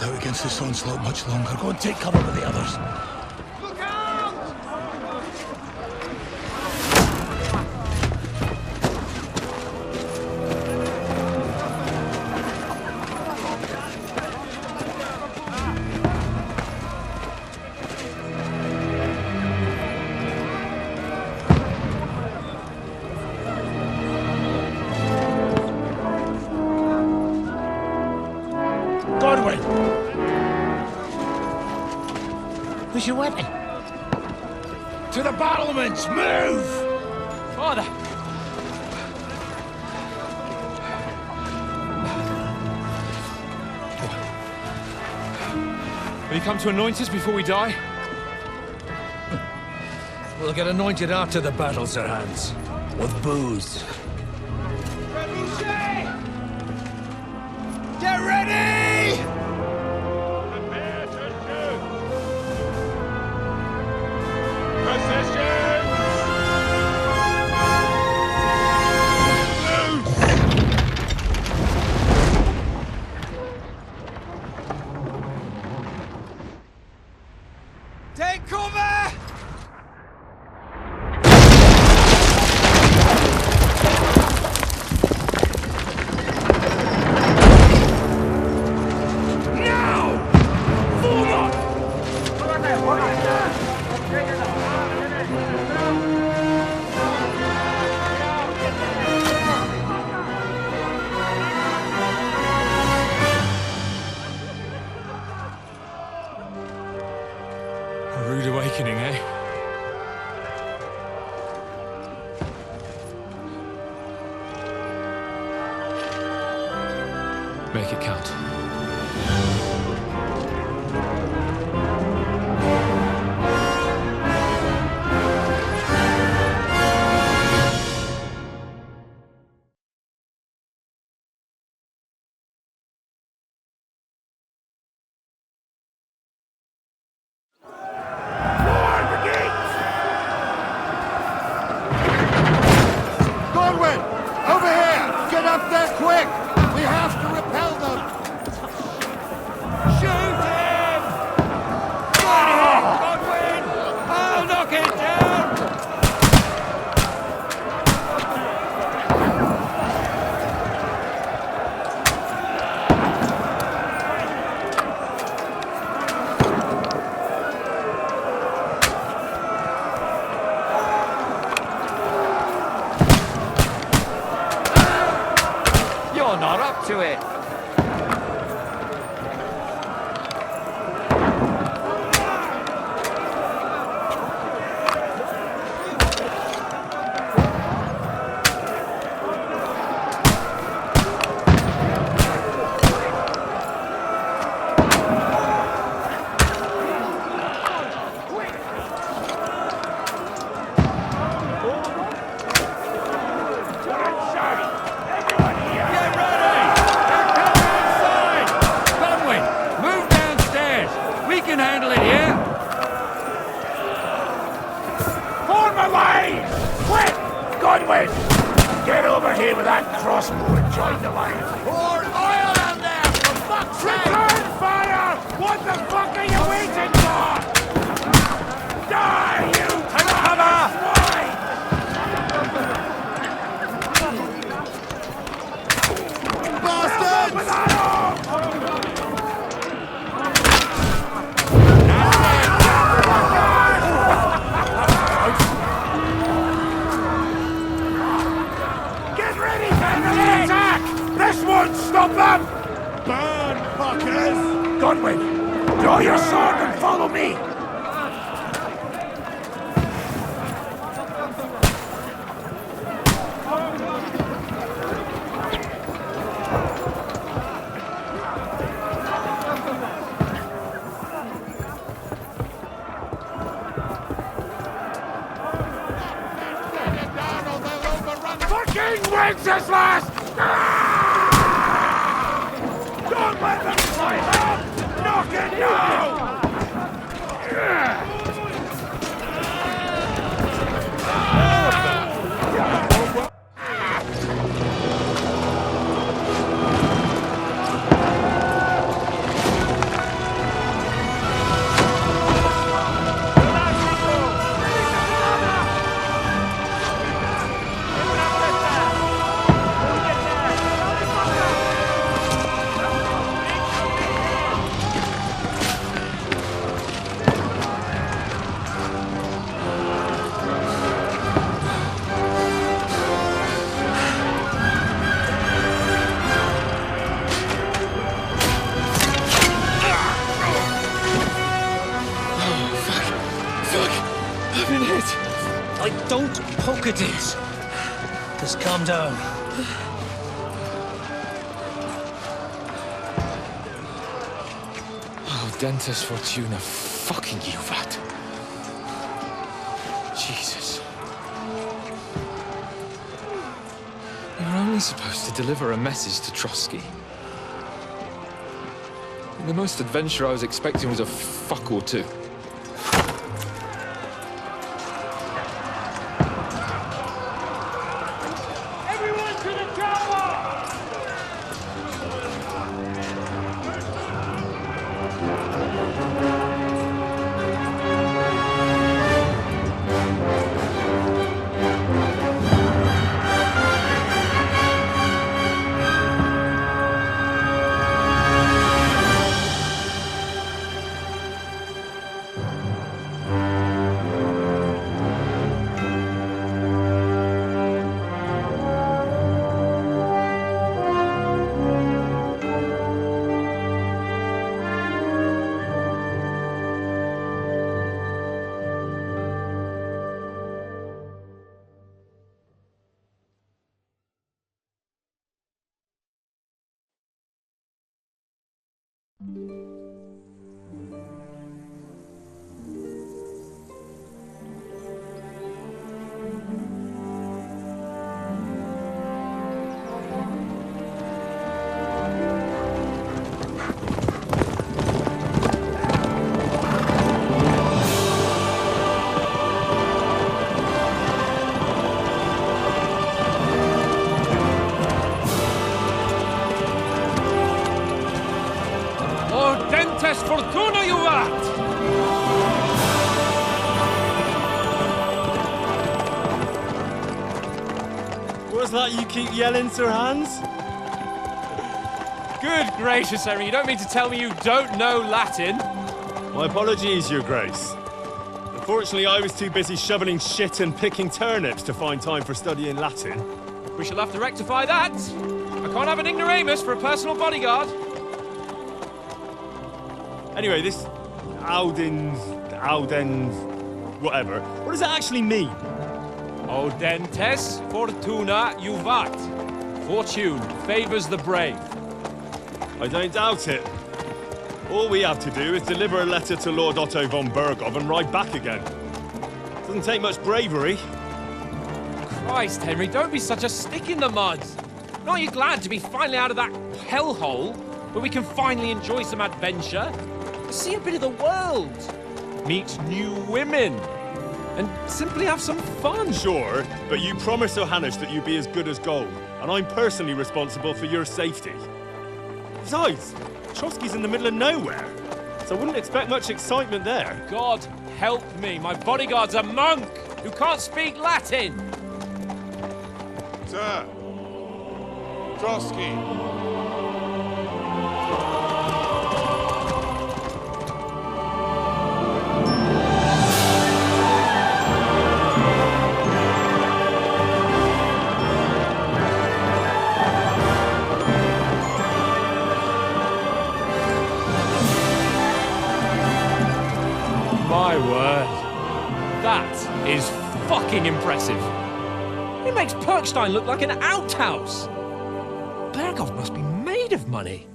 hold out against this onslaught much longer. Go and take cover with the others. Look out! Where's your weapon? To the battlements! Move! Father! Will you come to anoint us before we die? We'll get anointed after the battles are hands. With booze. Get ready! Prepare to shoot! Positions! Loose! Take cover! A rude awakening, eh? Make it count. To it. Get over here with that crossbow and join the line. Pour oil on there, for fuck's sake! Return fire! What the fuck are you waiting for? Die, you cover! Bastards! With that arm! Get ready for the attack! This won't stop them! Burn, fuckers! Godwin, draw your sword and follow me! Wenceslas! Don't let them fly up! Knock it down! Look at this. Just calm down. Oh, Dentes Fortuna, fucking you, that. Jesus. We were only supposed to deliver a message to Trotsky. And the most adventure I was expecting was a fuck or two. Everyone to the tower! Dentes Fortuna, you rat! What's that you keep yelling, Sir Hans? Good gracious, Henry, you don't mean to tell me you don't know Latin? My apologies, Your Grace. Unfortunately, I was too busy shoveling shit and picking turnips to find time for studying Latin. We shall have to rectify that. I can't have an ignoramus for a personal bodyguard. Anyway, this Audens, whatever. What does that actually mean? O Dentes Fortuna Juvat. Fortune favors the brave. I don't doubt it. All we have to do is deliver a letter to Lord Otto von Bergov and ride back again. Doesn't take much bravery. Christ, Henry, don't be such a stick in the mud. Aren't you glad to be finally out of that hellhole where we can finally enjoy some adventure? See a bit of the world, meet new women, and simply have some fun. Sure, but you promised Johannes that you'd be as good as gold, and I'm personally responsible for your safety. Besides, Trotsky's in the middle of nowhere, so I wouldn't expect much excitement there. God help me, my bodyguard's a monk who can't speak Latin. Sir! Trotsky! My word. That is fucking impressive. It makes Perkstein look like an outhouse. Bergov must be made of money.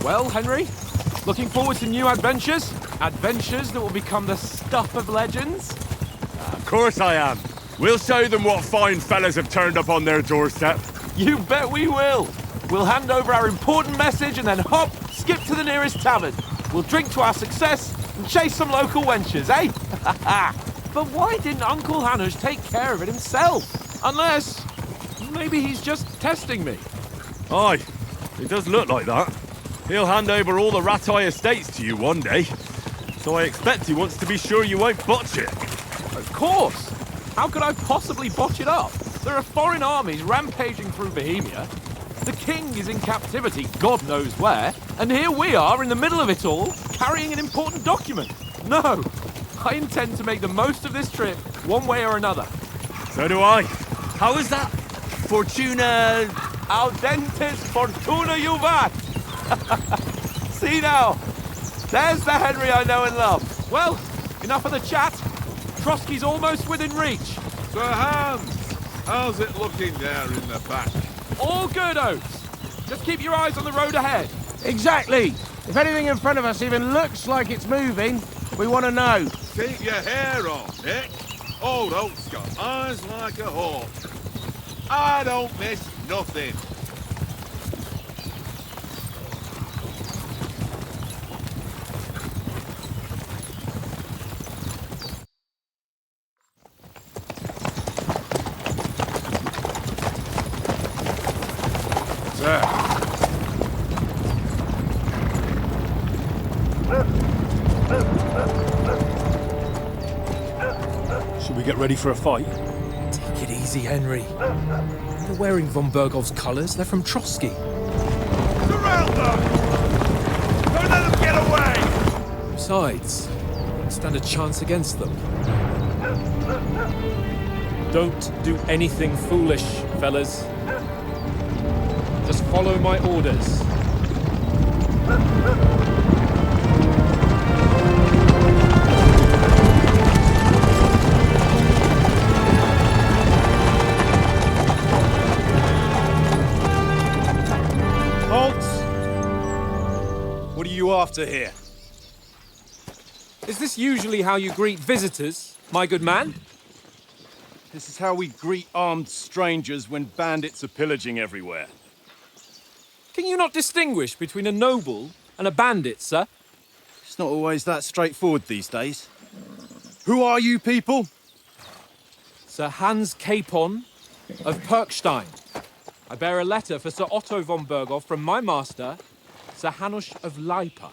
Well, Henry, looking forward to new adventures? Adventures that will become the stuff of legends? Of course I am. We'll show them what fine fellas have turned up on their doorstep. You bet we will. We'll hand over our important message and then hop, skip to the nearest tavern. We'll drink to our success and chase some local wenches, eh? But why didn't Uncle Hanners take care of it himself? Unless, maybe he's just testing me. Aye, it does look like that. He'll hand over all the Ratai estates to you one day. So I expect he wants to be sure you won't botch it. Of course. How could I possibly botch it up? There are foreign armies rampaging through Bohemia. The king is in captivity, God knows where, and here we are in the middle of it all, carrying an important document. No, I intend to make the most of this trip, one way or another. So do I. How is that? Fortuna... Audentes Fortuna juvat! See now, there's the Henry I know and love. Well, enough of the chat. Trotsky's almost within reach. Sir Hans, how's it looking there in the back? All good, Oates. Just keep your eyes on the road ahead. Exactly. If anything in front of us even looks like it's moving, we want to know. Keep your hair on, Nick. Old Oak's got eyes like a hawk. I don't miss nothing. Should we get ready for a fight? Take it easy, Henry. They're wearing von Bergov's colours. They're from Trotsky. Surround them! Don't let them get away! Besides, don't stand a chance against them. Don't do anything foolish, fellas. Just follow my orders. What are you after here? Is this usually how you greet visitors, my good man? This is how we greet armed strangers when bandits are pillaging everywhere. Can you not distinguish between a noble and a bandit, sir? It's not always that straightforward these days. Who are you people? Sir Hans Capon of Perkstein. I bear a letter for Sir Otto von Berghoff from my master, Sir Hanush of Lipa.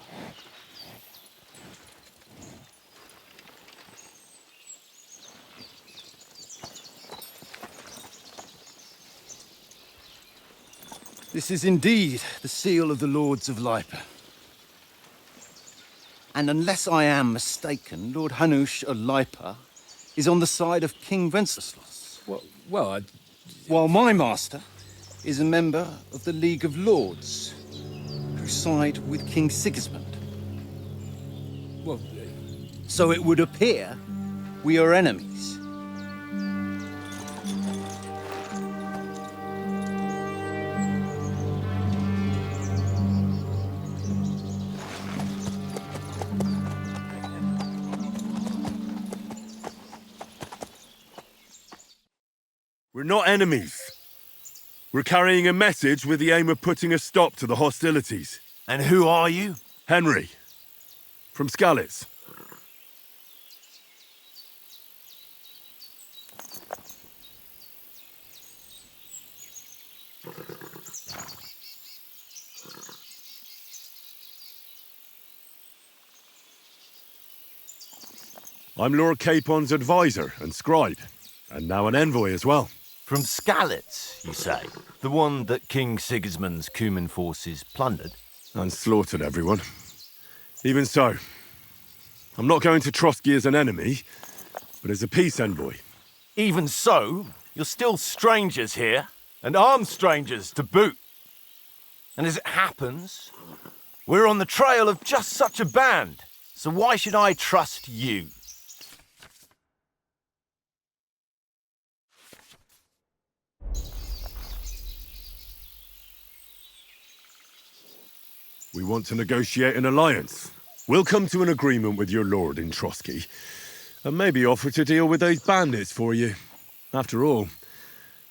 This is indeed the seal of the Lords of Lipa. And unless I am mistaken, Lord Hanush of Lipa is on the side of King Wenceslas. While my master is a member of the League of Lords, who side with King Sigismund. So it would appear we are enemies. We're not enemies. We're carrying a message with the aim of putting a stop to the hostilities. And who are you? Henry. From Skalitz. I'm Lord Capon's advisor and scribe, and now an envoy as well. From Skalitz, you say? The one that King Sigismund's Cuman forces plundered? And slaughtered everyone. Even so, I'm not going to Trotsky as an enemy, but as a peace envoy. Even so, you're still strangers here, and armed strangers to boot. And as it happens, we're on the trail of just such a band, so why should I trust you? We want to negotiate an alliance. We'll come to an agreement with your lord in Trotsky, and maybe offer to deal with those bandits for you. After all,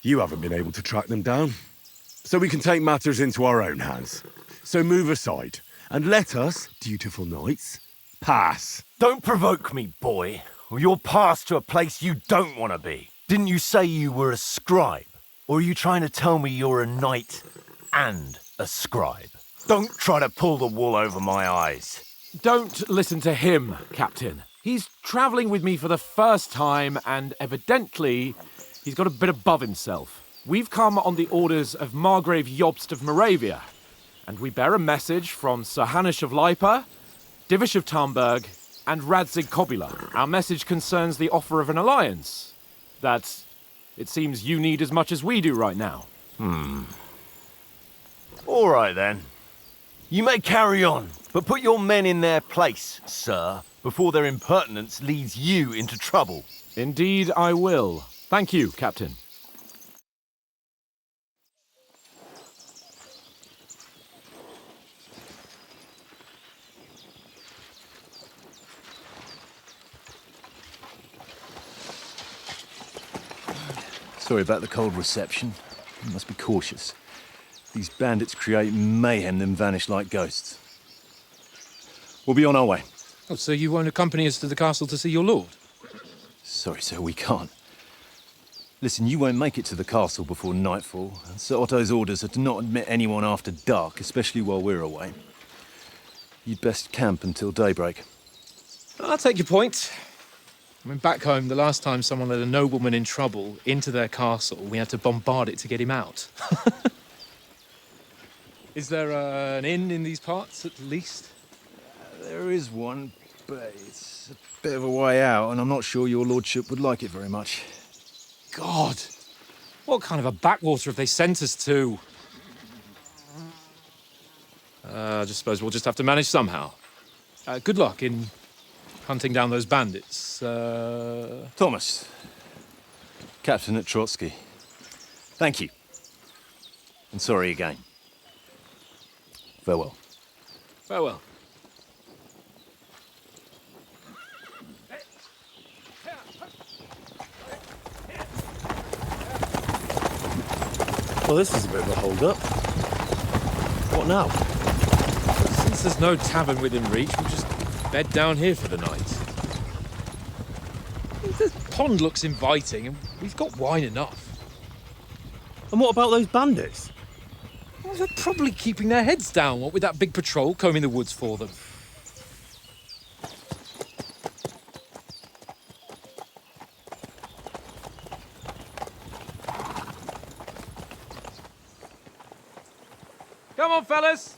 you haven't been able to track them down. So we can take matters into our own hands. So move aside, and let us, dutiful knights, pass. Don't provoke me, boy, or you'll pass to a place you don't want to be. Didn't you say you were a scribe? Or are you trying to tell me you're a knight and a scribe? Don't try to pull the wool over my eyes. Don't listen to him, Captain. He's travelling with me for the first time, and evidently, he's got a bit above himself. We've come on the orders of Margrave Jobst of Moravia, and we bear a message from Sir Hanush of Lipa, Divish of Tarnberg, and Radzig Kobula. Our message concerns the offer of an alliance that it seems you need as much as we do right now. All right, then. You may carry on, but put your men in their place, sir, before their impertinence leads you into trouble. Indeed, I will. Thank you, Captain. Sorry about the cold reception. You must be cautious. These bandits create mayhem, then vanish like ghosts. We'll be on our way. Oh, so you won't accompany us to the castle to see your lord? Sorry, sir, we can't. Listen, you won't make it to the castle before nightfall, and Sir Otto's orders are to not admit anyone after dark, especially while we're away. You'd best camp until daybreak. I'll take your point. I mean, back home, the last time someone let a nobleman in trouble into their castle, we had to bombard it to get him out. Is there an inn in these parts, at least? There is one, but it's a bit of a way out, and I'm not sure your lordship would like it very much. God! What kind of a backwater have they sent us to? I just suppose we'll just have to manage somehow. Good luck in hunting down those bandits. Thomas, Captain at Trotsky. Thank you. And sorry again. Farewell. Farewell. Well, this is a bit of a hold-up. What now? Since there's no tavern within reach, we'll just bed down here for the night. The pond looks inviting, and we've got wine enough. And what about those bandits? Well, they're probably keeping their heads down, what with that big patrol combing the woods for them. Come on, fellas.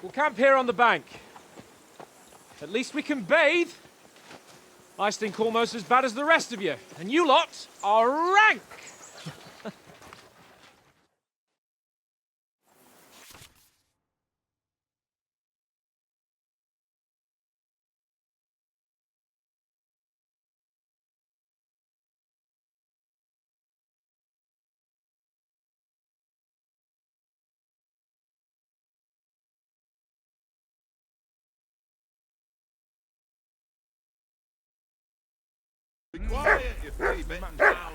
We'll camp here on the bank. At least we can bathe. I stink almost as bad as the rest of you, and you lot are rank! Be quiet, you three bit down.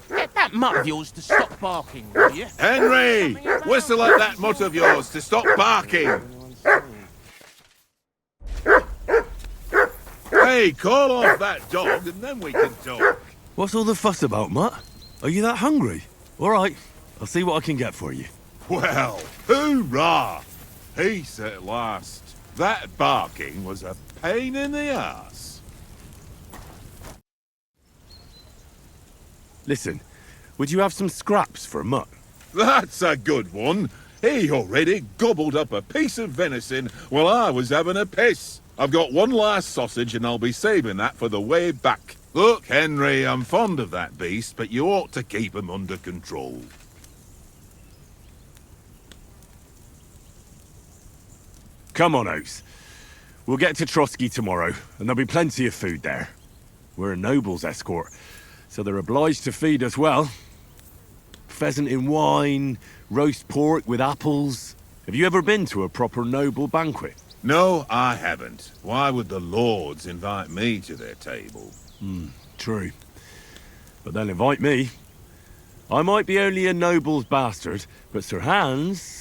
Get that mutt of yours to stop barking, will you? Henry! Whistle at that mutt of yours to stop barking! Hey, call off that dog and then we can talk. What's all the fuss about, Mutt? Are you that hungry? All right, I'll see what I can get for you. Well, hoorah! Peace at last. That barking was a pain in the ass. Listen, would you have some scraps for Mutt? That's a good one. He already gobbled up a piece of venison while I was having a piss. I've got one last sausage and I'll be saving that for the way back. Look, Henry, I'm fond of that beast, but you ought to keep him under control. Come on, Oates. We'll get to Trotsky tomorrow, and there'll be plenty of food there. We're a noble's escort, so they're obliged to feed us well. Pheasant in wine, roast pork with apples. Have you ever been to a proper noble banquet? No, I haven't. Why would the lords invite me to their table? True. But they'll invite me. I might be only a noble's bastard, but Sir Hans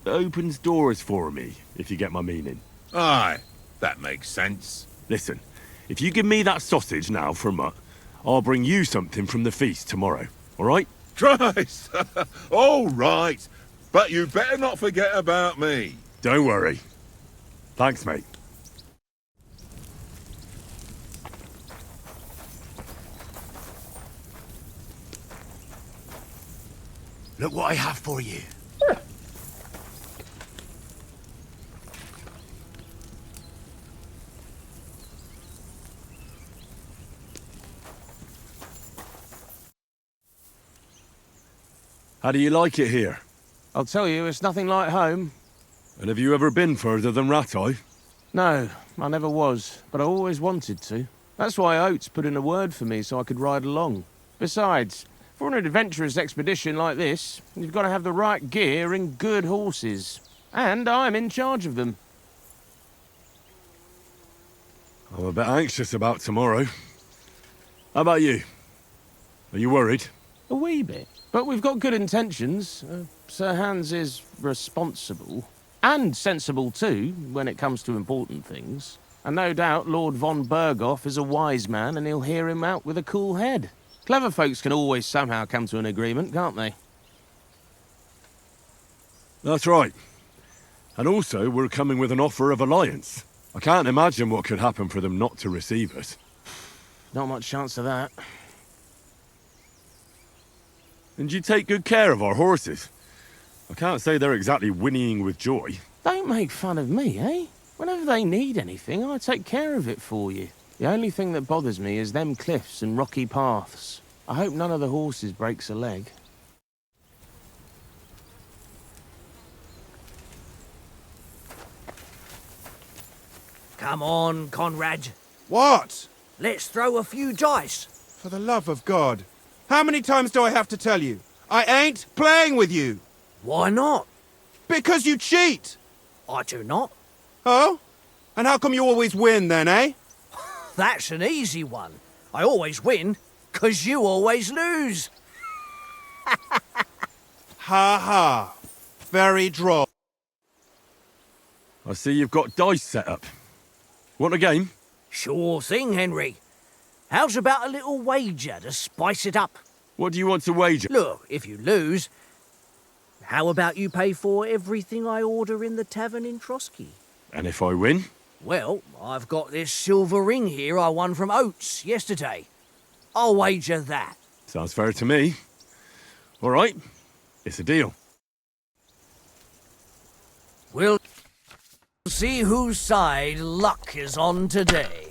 opens doors for me, if you get my meaning. Aye, that makes sense. Listen, if you give me that sausage now for Mutt, I'll bring you something from the feast tomorrow, all right? Christ! All right, but you better not forget about me. Don't worry. Thanks, mate. Look what I have for you. How do you like it here? I'll tell you, it's nothing like home. And have you ever been further than Rattay? No, I never was, but I always wanted to. That's why Oates put in a word for me so I could ride along. Besides, for an adventurous expedition like this, you've got to have the right gear and good horses. And I'm in charge of them. I'm a bit anxious about tomorrow. How about you? Are you worried? A wee bit. But we've got good intentions. Sir Hans is responsible. And sensible too, when it comes to important things. And no doubt Lord von Berghoff is a wise man and he'll hear him out with a cool head. Clever folks can always somehow come to an agreement, can't they? That's right. And also, we're coming with an offer of alliance. I can't imagine what could happen for them not to receive us. Not much chance of that. And you take good care of our horses. I can't say they're exactly whinnying with joy. Don't make fun of me, eh? Whenever they need anything, I take care of it for you. The only thing that bothers me is them cliffs and rocky paths. I hope none of the horses breaks a leg. Come on, Conrad. What? Let's throw a few dice. For the love of God. How many times do I have to tell you? I ain't playing with you. Why not? Because you cheat. I do not. Oh? And how come you always win then, eh? That's an easy one. I always win, 'cause you always lose. Ha ha. Very droll. I see you've got dice set up. Want a game? Sure thing, Henry. How's about a little wager to spice it up? What do you want to wager? Look, if you lose, how about you pay for everything I order in the tavern in Trotsky? And if I win? Well, I've got this silver ring here I won from Oates yesterday. I'll wager that. Sounds fair to me. All right, it's a deal. We'll see whose side luck is on today.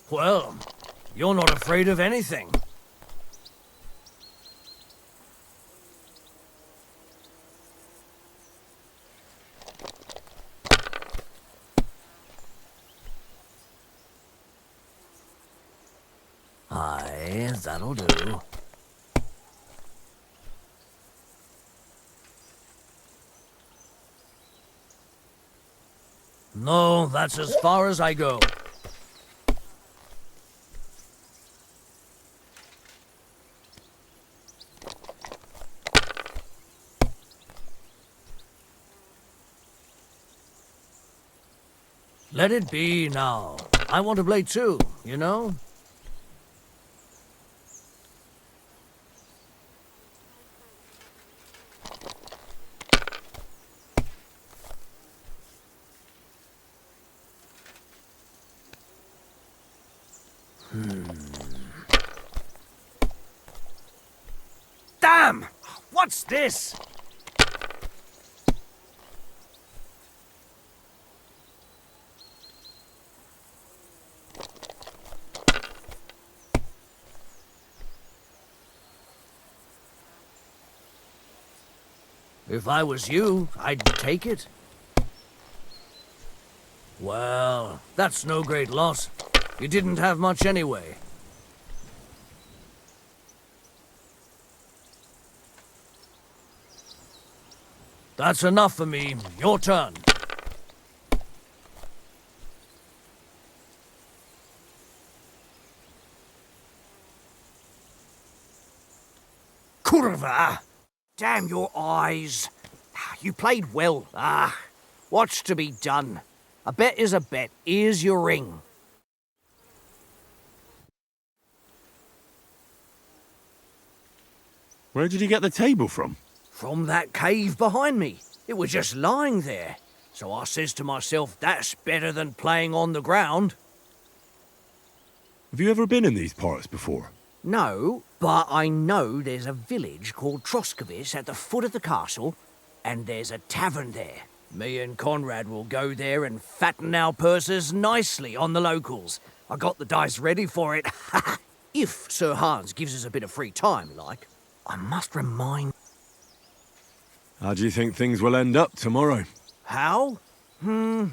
Well, you're not afraid of anything. Aye, that'll do. No, that's as far as I go. Let it be now. I want to play too, you know? Damn! What's this? If I was you, I'd take it. Well, that's no great loss. You didn't have much anyway. That's enough for me. Your turn. Kurva! Damn your eyes. You played well. What's to be done? A bet is a bet. Here's your ring. Where did you get the table from? From that cave behind me. It was just lying there. So I says to myself, that's better than playing on the ground. Have you ever been in these parts before? No, but I know there's a village called Troskovic at the foot of the castle, and there's a tavern there. Me and Conrad will go there and fatten our purses nicely on the locals. I got the dice ready for it. If Sir Hans gives us a bit of free time, like. I must remind... How do you think things will end up tomorrow? How? No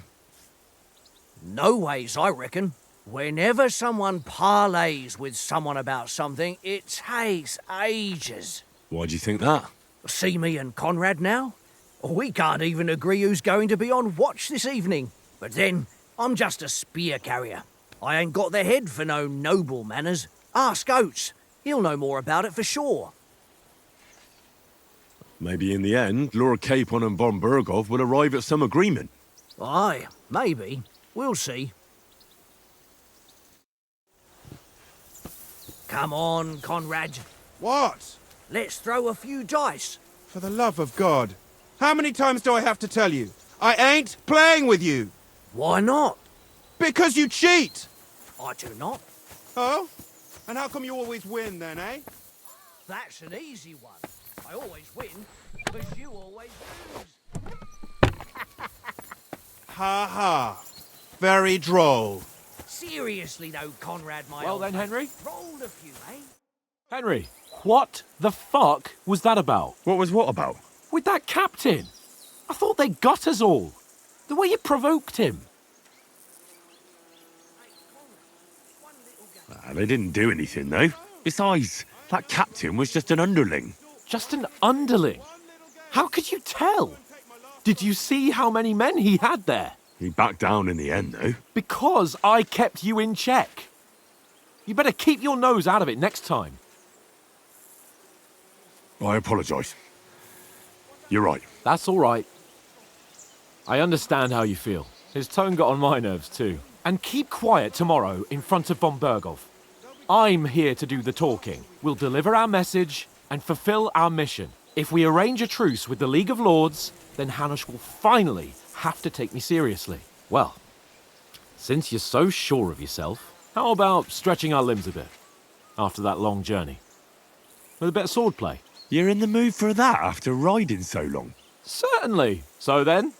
ways, I reckon. Whenever someone parleys with someone about something, it takes ages. Why do you think that? See me and Conrad now? We can't even agree who's going to be on watch this evening. But then, I'm just a spear carrier. I ain't got the head for no noble manners. Ask Oates. He'll know more about it for sure. Maybe in the end, Lord Capon and von Berghoff will arrive at some agreement. Aye, maybe. We'll see. Come on, Conrad. What? Let's throw a few dice. For the love of God. How many times do I have to tell you? I ain't playing with you. Why not? Because you cheat. I do not. Oh? And how come you always win then, eh? That's an easy one. I always win, because you always lose. Ha ha. Very droll. Seriously though, Conrad, my Well old then, mate, Henry. rolled a few, eh? Henry, what the fuck was that about? What was what about? With that captain? I thought they got us all. The way you provoked him. They didn't do anything, though. Besides, that captain was just an underling. Just an underling? How could you tell? Did you see how many men he had there? He backed down in the end, though. Because I kept you in check. You better keep your nose out of it next time. I apologise. You're right. That's all right. I understand how you feel. His tone got on my nerves too. And keep quiet tomorrow in front of von Berghoff. I'm here to do the talking. We'll deliver our message and fulfill our mission. If we arrange a truce with the League of Lords, then Hanush will finally have to take me seriously. Well, since you're so sure of yourself, how about stretching our limbs a bit after that long journey? With a bit of swordplay. You're in the mood for that after riding so long? Certainly. So then?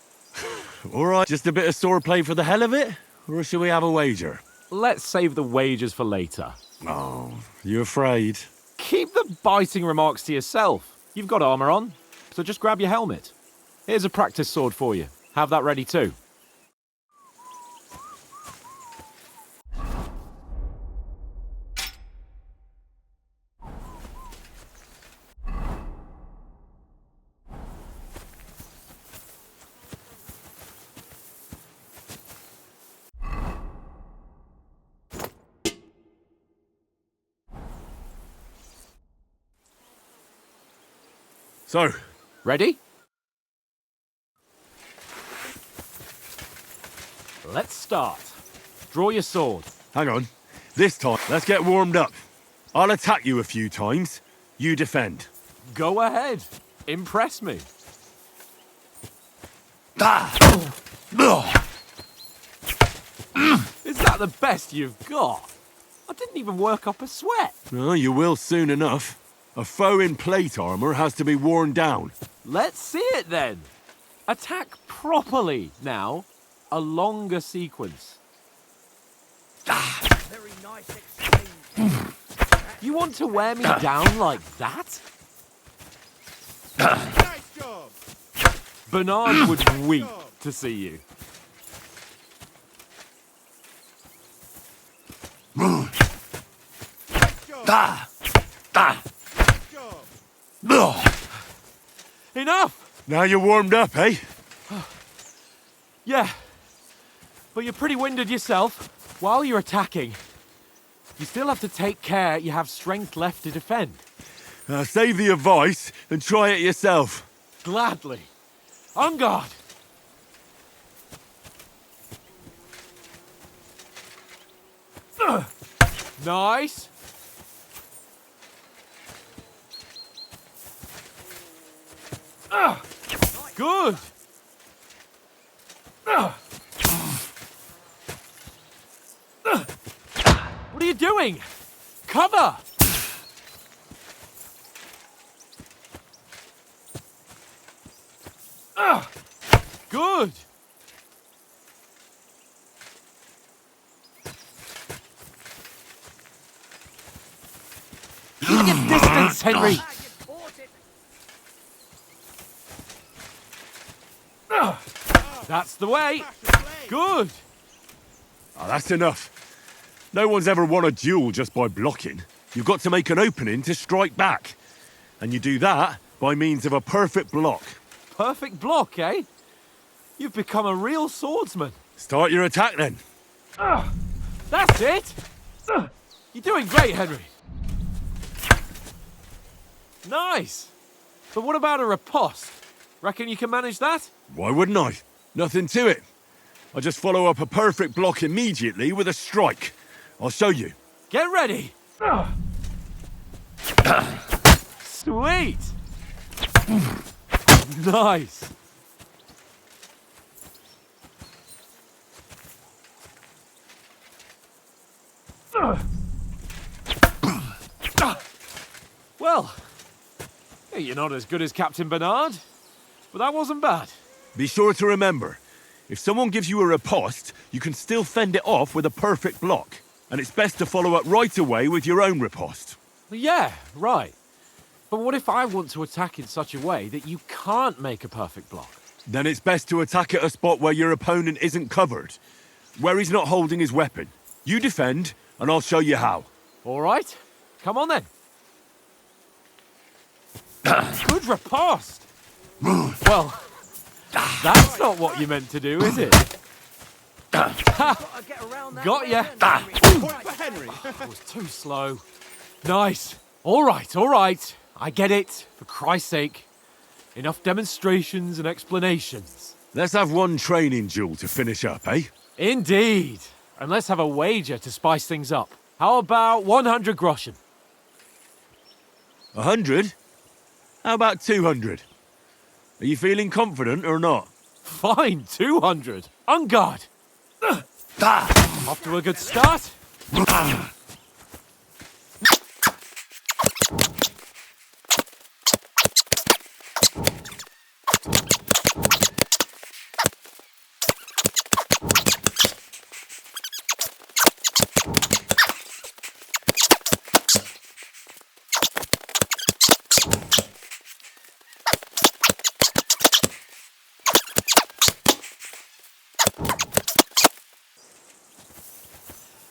All right, just a bit of swordplay for the hell of it? Or shall we have a wager? Let's save the wagers for later. Oh, you afraid? Keep the biting remarks to yourself. You've got armor on, so just grab your helmet. Here's a practice sword for you. Have that ready too. So, Ready? Let's start. Draw your sword. hang on. This time, let's get warmed up. I'll attack you a few times. You defend. Go ahead. Impress me. Is that the best you've got? I didn't even work up a sweat. Oh, you will soon enough. A foe in plate armor has to be worn down. Let's see it then. Attack properly now. A longer sequence. Very nice exchange. You want to wear me down like that? Nice job. Bernard would weep to see you. Enough! Now you're warmed up, eh? Yeah, but you're pretty winded yourself. While you're attacking, you still have to take care you have strength left to defend. Save the advice and try it yourself. Gladly. On guard! Nice. Good. What are you doing? Cover! Good. Keeping a distance, Henry. That's the way. Good. Oh, that's enough. No one's ever won a duel just by blocking. You've got to make an opening to strike back. And you do that by means of a perfect block. Perfect block, eh? You've become a real swordsman. Start your attack then. That's it. You're doing great, Henry. Nice. But what about a riposte? Reckon you can manage that? Why wouldn't I? Nothing to it. I just follow up a perfect block immediately with a strike. I'll show you. Get ready. Sweet. Nice. Well, hey, you're not as good as Captain Bernard, but that wasn't bad. Be sure to remember, if someone gives you a riposte, you can still fend it off with a perfect block. And it's best to follow up right away with your own riposte. Yeah, right. But what if I want to attack in such a way that you can't make a perfect block? Then it's best to attack at a spot where your opponent isn't covered, where he's not holding his weapon. You defend, and I'll show you how. All right, come on then. Good riposte. Well, that's not what you meant to do, is it? Got ya. Point for Henry. That was too slow. Nice. All right. I get it, for Christ's sake. Enough demonstrations and explanations. Let's have one training duel to finish up, eh? Indeed. And let's have a wager to spice things up. How about 100 groschen? 100? How about 200? Are you feeling confident or not? Fine, 200. On guard. Off to a good start.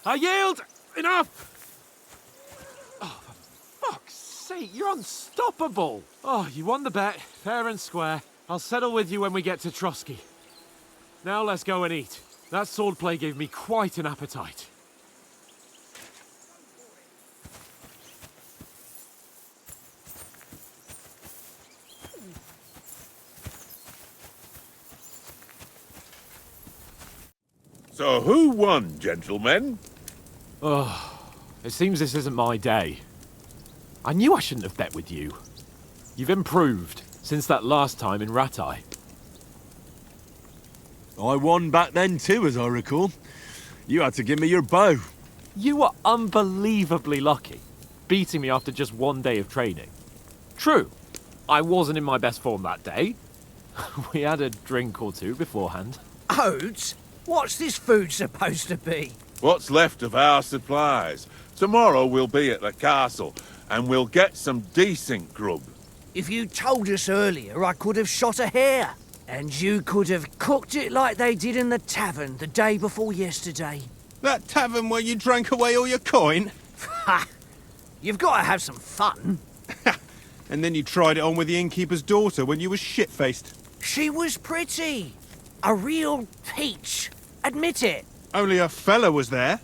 I yield! Enough! Oh, for fuck's sake, you're unstoppable! Oh, you won the bet, fair and square. I'll settle with you when we get to Trotsky. Now let's go and eat. That swordplay gave me quite an appetite. So who won, gentlemen? Oh, it seems this isn't my day. I knew I shouldn't have bet with you. You've improved since that last time in Ratai. I won back then too, as I recall. You had to give me your bow. You were unbelievably lucky, beating me after just one day of training. True, I wasn't in my best form that day. We had a drink or two beforehand. Oates? What's this food supposed to be? What's left of our supplies. Tomorrow we'll be at the castle, and we'll get some decent grub. If you told us earlier, I could have shot a hare. And you could have cooked it like they did in the tavern the day before yesterday. That tavern where you drank away all your coin? Ha! You've got to have some fun. And then you tried it on with the innkeeper's daughter when you were shit-faced. She was pretty. A real peach. Admit it. Only a fella was there.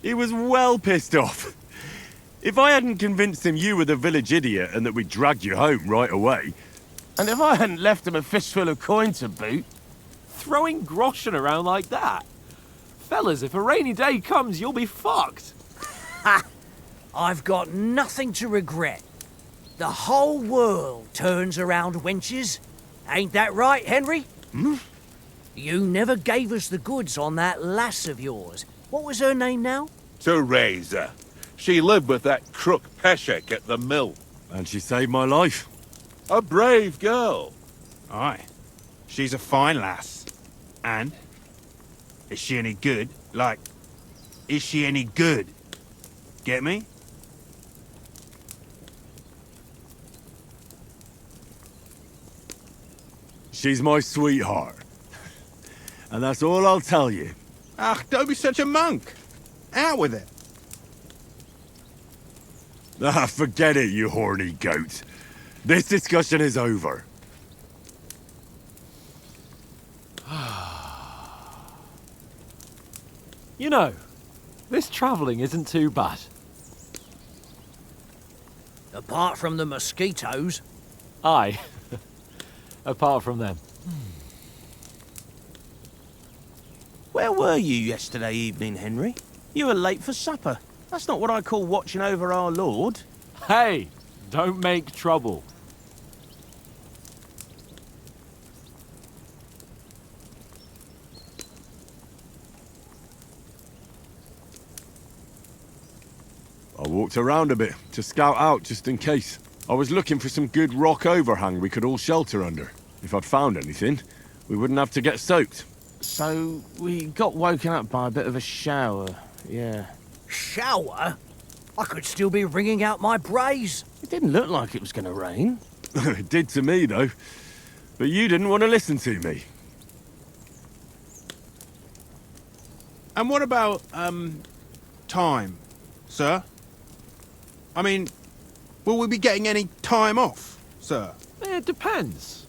He was well pissed off. If I hadn't convinced him you were the village idiot and that we dragged you home right away... And if I hadn't left him a fistful of coin to boot... Throwing groschen around like that? Fellas, if a rainy day comes, you'll be fucked. I've got nothing to regret. The whole world turns around wenches. Ain't that right, Henry? Hmm? You never gave us the goods on that lass of yours. What was her name now? Teresa. She lived with that crook Peshek at the mill. And she saved my life. A brave girl. Aye. She's a fine lass. And? Is she any good? Like, is she any good? Get me? She's my sweetheart. And that's all I'll tell you. Ah, don't be such a monk. Out with it. Ah, forget it, you horny goat. This discussion is over. You know, this travelling isn't too bad. Apart from the mosquitoes. Aye. Apart from them. Where were you yesterday evening, Henry? You were late for supper. That's not what I call watching over our Lord. Hey, don't make trouble. I walked around a bit to scout out just in case. I was looking for some good rock overhang we could all shelter under. If I'd found anything, we wouldn't have to get soaked. So, we got woken up by a bit of a shower, yeah. Shower? I could still be wringing out my brays. It didn't look like it was going to rain. It did to me, though. But you didn't want to listen to me. And what about, time, sir? I mean, will we be getting any time off, sir? It depends.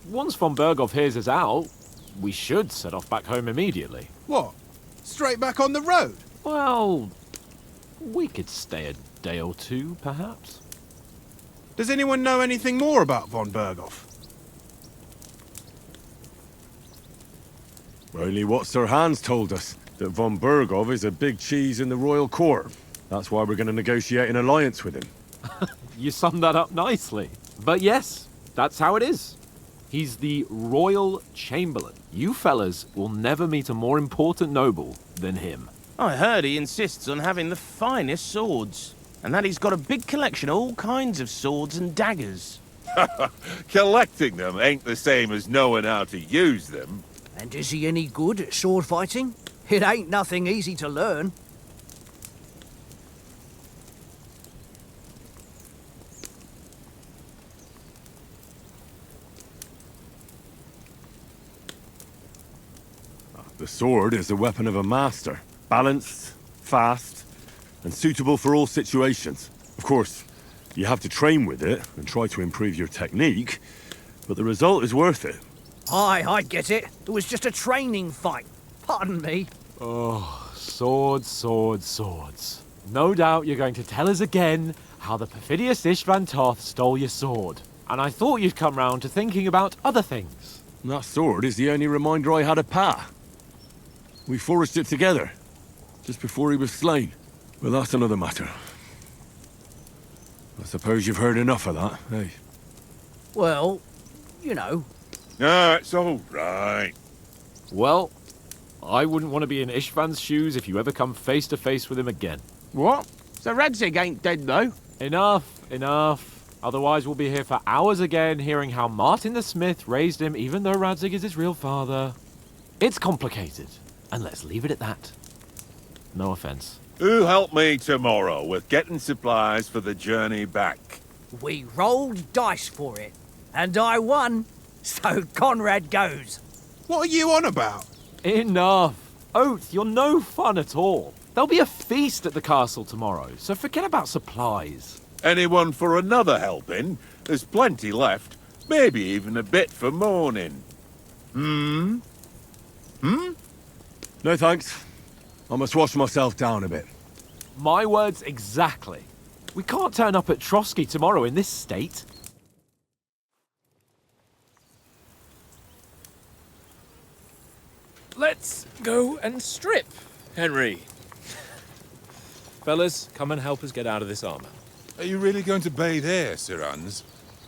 Once von Berghoff hears us out, we should set off back home immediately. What? Straight back on the road? Well, we could stay a day or two, perhaps. Does anyone know anything more about von Berghoff? Only what Sir Hans told us, that von Berghoff is a big cheese in the royal court. That's why we're going to negotiate an alliance with him. You summed that up nicely. But yes, that's how it is. He's the Royal Chamberlain. You fellas will never meet a more important noble than him. I heard he insists on having the finest swords, and that he's got a big collection of all kinds of swords and daggers. Collecting them ain't the same as knowing how to use them. And is he any good at sword fighting? It ain't nothing easy to learn. The sword is the weapon of a master. Balanced, fast, and suitable for all situations. Of course, you have to train with it and try to improve your technique, but the result is worth it. Aye, I get it. It was just a training fight. Pardon me. Oh, swords, swords, swords. No doubt you're going to tell us again how the perfidious Istvan Toth stole your sword. And I thought you'd come round to thinking about other things. And that sword is the only reminder I had of Pa. We forged it together, just before he was slain. But that's another matter. I suppose you've heard enough of that, eh? Well, you know. Ah, it's all right. Well, I wouldn't want to be in Istvan's shoes if you ever come face to face with him again. What? So Radzig ain't dead, though? Enough, enough. Otherwise we'll be here for hours again hearing how Martin the Smith raised him even though Radzig is his real father. It's complicated, and let's leave it at that. No offense. Who'll help me tomorrow with getting supplies for the journey back? We rolled dice for it, and I won. So Conrad goes. What are you on about? Enough. Oath, you're no fun at all. There'll be a feast at the castle tomorrow, so forget about supplies. Anyone for another helping? There's plenty left. Maybe even a bit for morning. No thanks. I must wash myself down a bit. My words exactly. We can't turn up at Trotsky tomorrow in this state. Let's go and strip, Henry. Fellas, come and help us get out of this armor. Are you really going to bathe here, Sir Hans?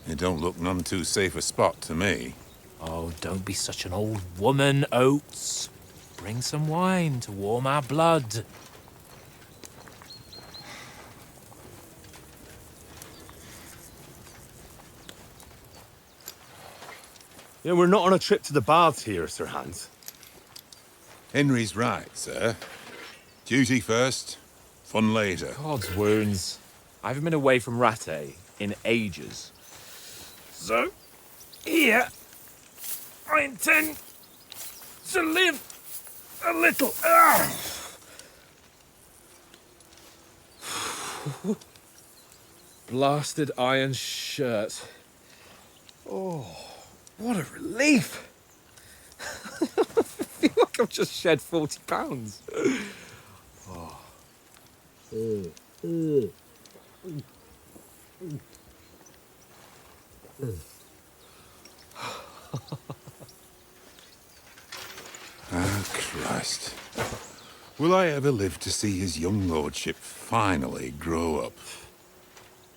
It don't look none too safe a spot to me. Oh, don't be such an old woman, Oates. Bring some wine to warm our blood. Yeah, we're not on a trip to the baths here, Sir Hans. Henry's right, sir. Duty first, fun later. God's wounds. I haven't been away from Ratte in ages. So, here, I intend to live a little. Blasted iron shirt. Oh, what a relief. I feel like I've just shed 40 pounds. Oh. Ah, Christ. Will I ever live to see his young lordship finally grow up?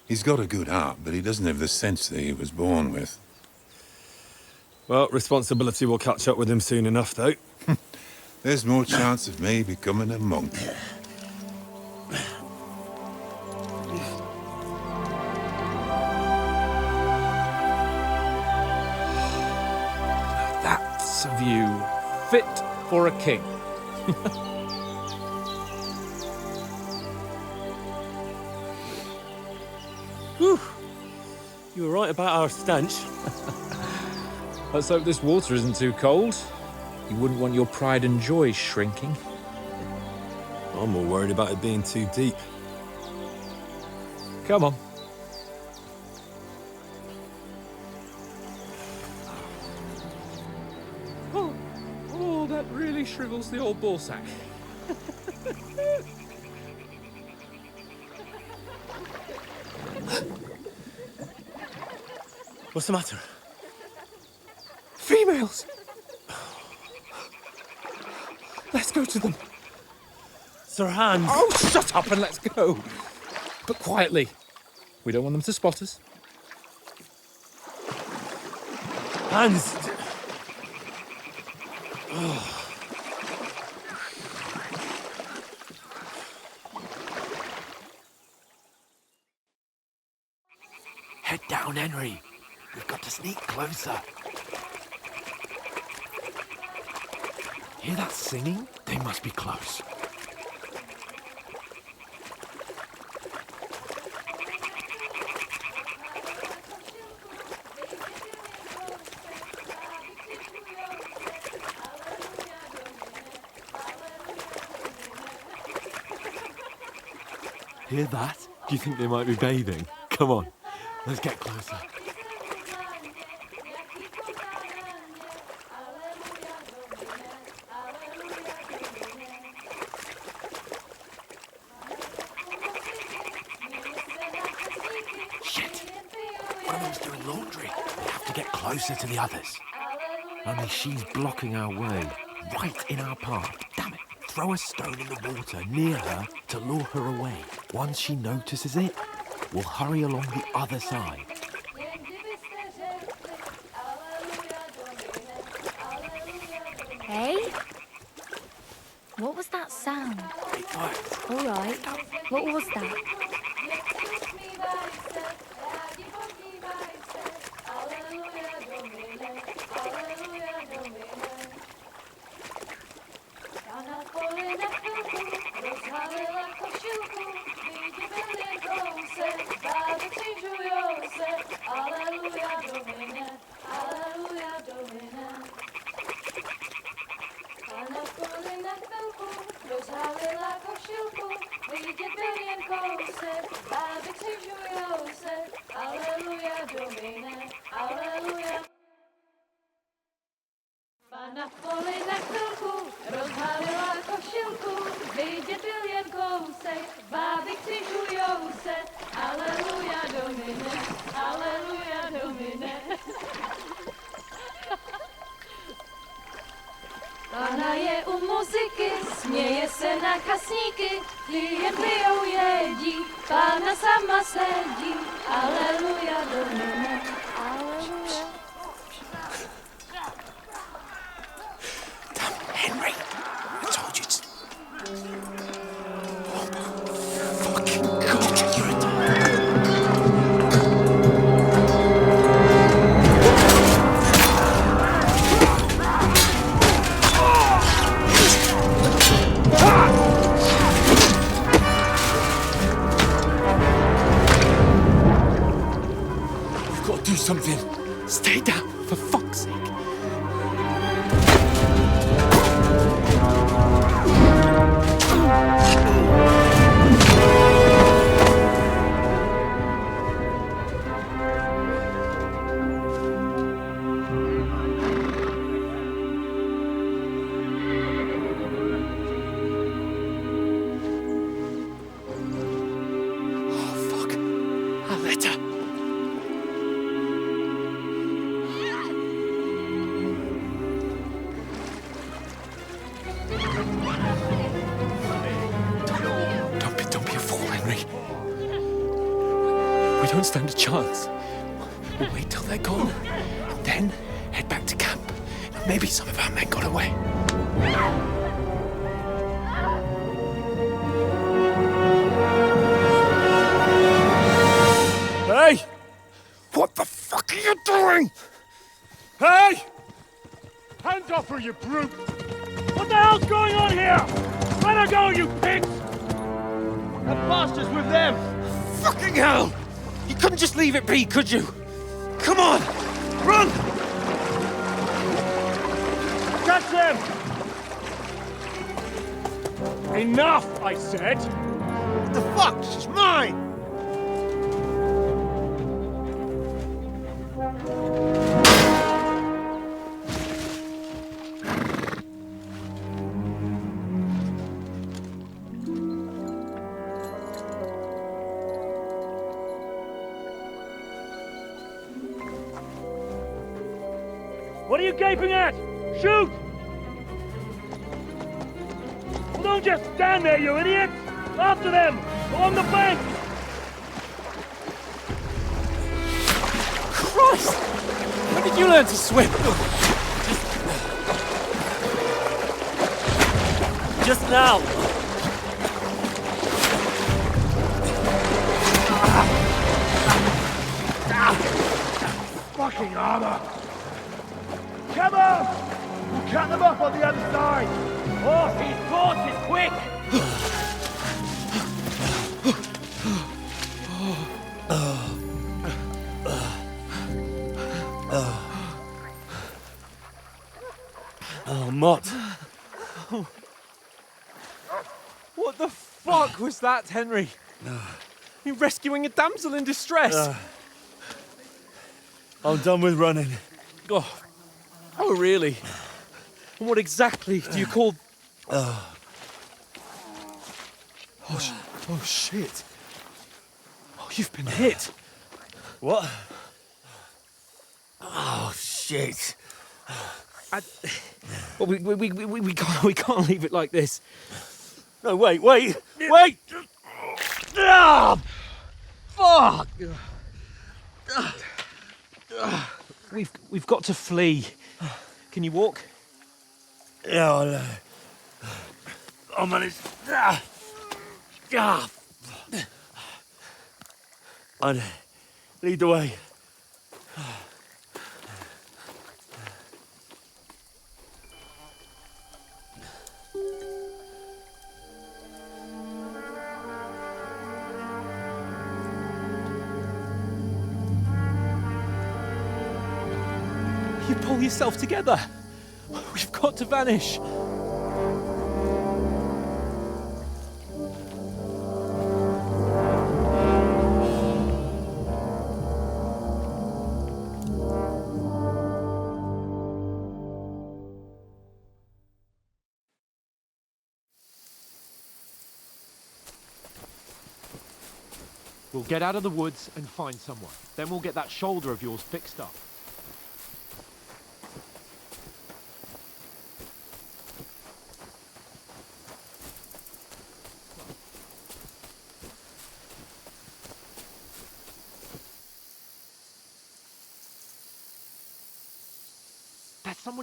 He's got a good heart, but he doesn't have the sense that he was born with. Well, responsibility will catch up with him soon enough, though. There's more chance of me becoming a monk. That's a view fit for a king. Whew. You were right about our stench. Let's hope this water isn't too cold. You wouldn't want your pride and joy shrinking. I'm more worried about it being too deep. Come on. Oh, that really shrivels the old ball sack. What's the matter? Females! Let's go to them. Sir Hans! Oh, shut up and let's go. But quietly. We don't want them to spot us. Hans! Head down, Henry. We've got to sneak closer. Hear that singing? They must be close. Hear that? Do you think they might be bathing? Come on, let's get closer. Closer to the others. Only she's blocking our way, right in our path. Damn it. Throw a stone in the water near her to lure her away. Once she notices it, we'll hurry along the other side. Hey? What was that sound? All right. What was that? Na poli na chvilku rozhalila košilku, vidět byl jen kousek, báby křižujou se, aleluja domine, aleluja domine. Pána je u muziky, směje se na kasníky, klient pijou jedí, Pána sama sedí. Aleluja, Domine, aleluja. Henry, I told you to... Fucking God, you're a... We've got to do something. Stay down, for fuck's sake. Don't be a fool, Henry. We don't stand a chance. We'll wait till they're gone, and then head back to camp. Maybe some of our men got away. Hey! What the fuck are you doing? Hey! Hands off her, you brute! What the hell's going on here? Let her go, you pigs! That bastard's with them! Fucking hell! You couldn't just leave it be, could you? Come on! Run! Catch them! Enough, I said! What the fuck? She's mine! What are you gaping at? Shoot! Well, don't just stand there, you idiots! After them! Along the bank! Christ! When did you learn to swim? Just now! Fucking armor! Come on! We'll cut them off on the other side! Oh, these horses, quick! Oh, Mott. What the fuck was that, Henry? You rescuing a damsel in distress? I'm done with running. Oh, really? And what exactly do you call... Oh, shit. Oh, you've been hit. What? Oh, shit. Well, we can't leave it like this. No, wait! Ah! Fuck! We've got to flee. Can you walk? Yeah, I'll manage. I'd lead the way. You pull yourself together. We've got to vanish. We'll get out of the woods and find someone. Then we'll get that shoulder of yours fixed up.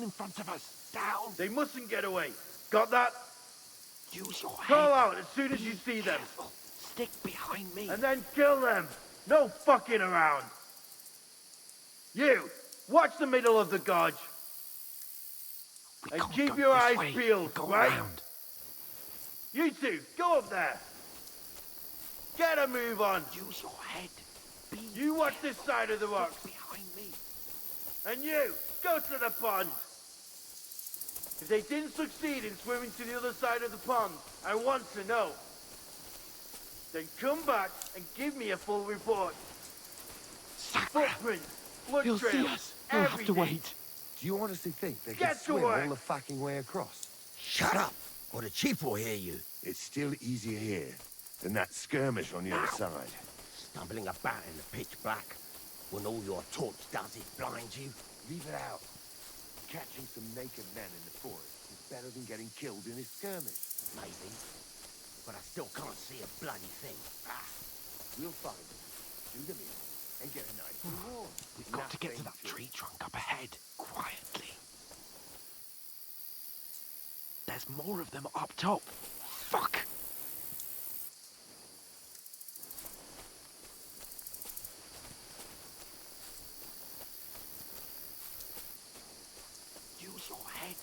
in front of us. Down. They mustn't get away. Got that? Use your head. Call out as soon as you see them. Stick behind me. And then kill them. No fucking around. You, watch the middle of the gorge. And keep your eyes peeled, right? You two, go up there. Get a move on. Use your head. You watch this side of the rock. Behind me. And you, go to the pond. If they didn't succeed in swimming to the other side of the pond, I want to know. Then come back and give me a full report. Footprints, blood He'll trails, see us. We'll have to wait. Do you honestly think they can Get to swim work. all the fucking way across? Shut up, or the chief will hear you. It's still easier here than that skirmish on the other side. Stumbling about in the pitch black, when all your torch does is blind you. Leave it out. Catching some naked men in the forest is better than getting killed in a skirmish. Maybe, but I still can't see a bloody thing. We'll find them, do them in, and get a nice reward. We've got to get to that tree trunk up ahead, quietly. There's more of them up top. Fuck! Use your head.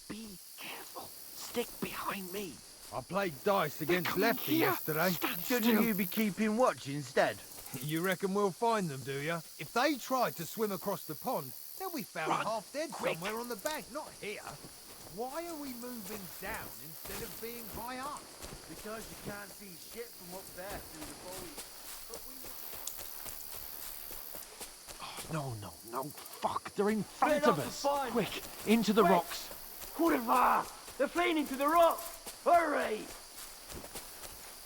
Be careful. Stick behind me. I played dice against Lefty yesterday. Shouldn't you be keeping watch instead? You reckon we'll find them, do you? If they try to swim across the pond, they'll be found half dead somewhere on the bank, not here. Why are we moving down instead of being high up? Because you can't see shit from up there through the foliage. No, fuck, they're in front Get of off the us. pond. Quick, into the rocks. Kurva! They're fleeing into the rocks! Hurry!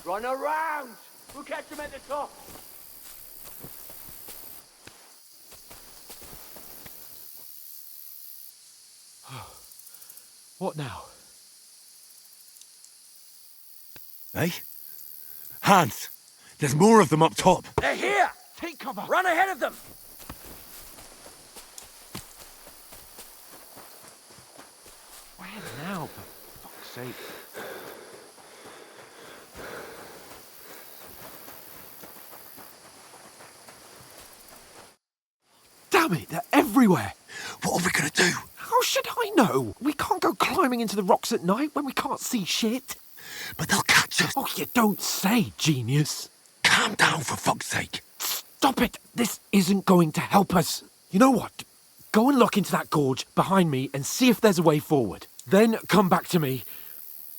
Run around! We'll catch them at the top! What now? Hey? Hans! There's more of them up top! They're here! Take cover! Run ahead of them! Where now, for fuck's sake? Damn it, they're everywhere! What are we gonna do? How should I know? We can't go climbing into the rocks at night when we can't see shit. But they'll catch us! Oh, you don't say, genius. Calm down, for fuck's sake! Stop it! This isn't going to help us. You know what? Go and look into that gorge behind me and see if there's a way forward. Then come back to me.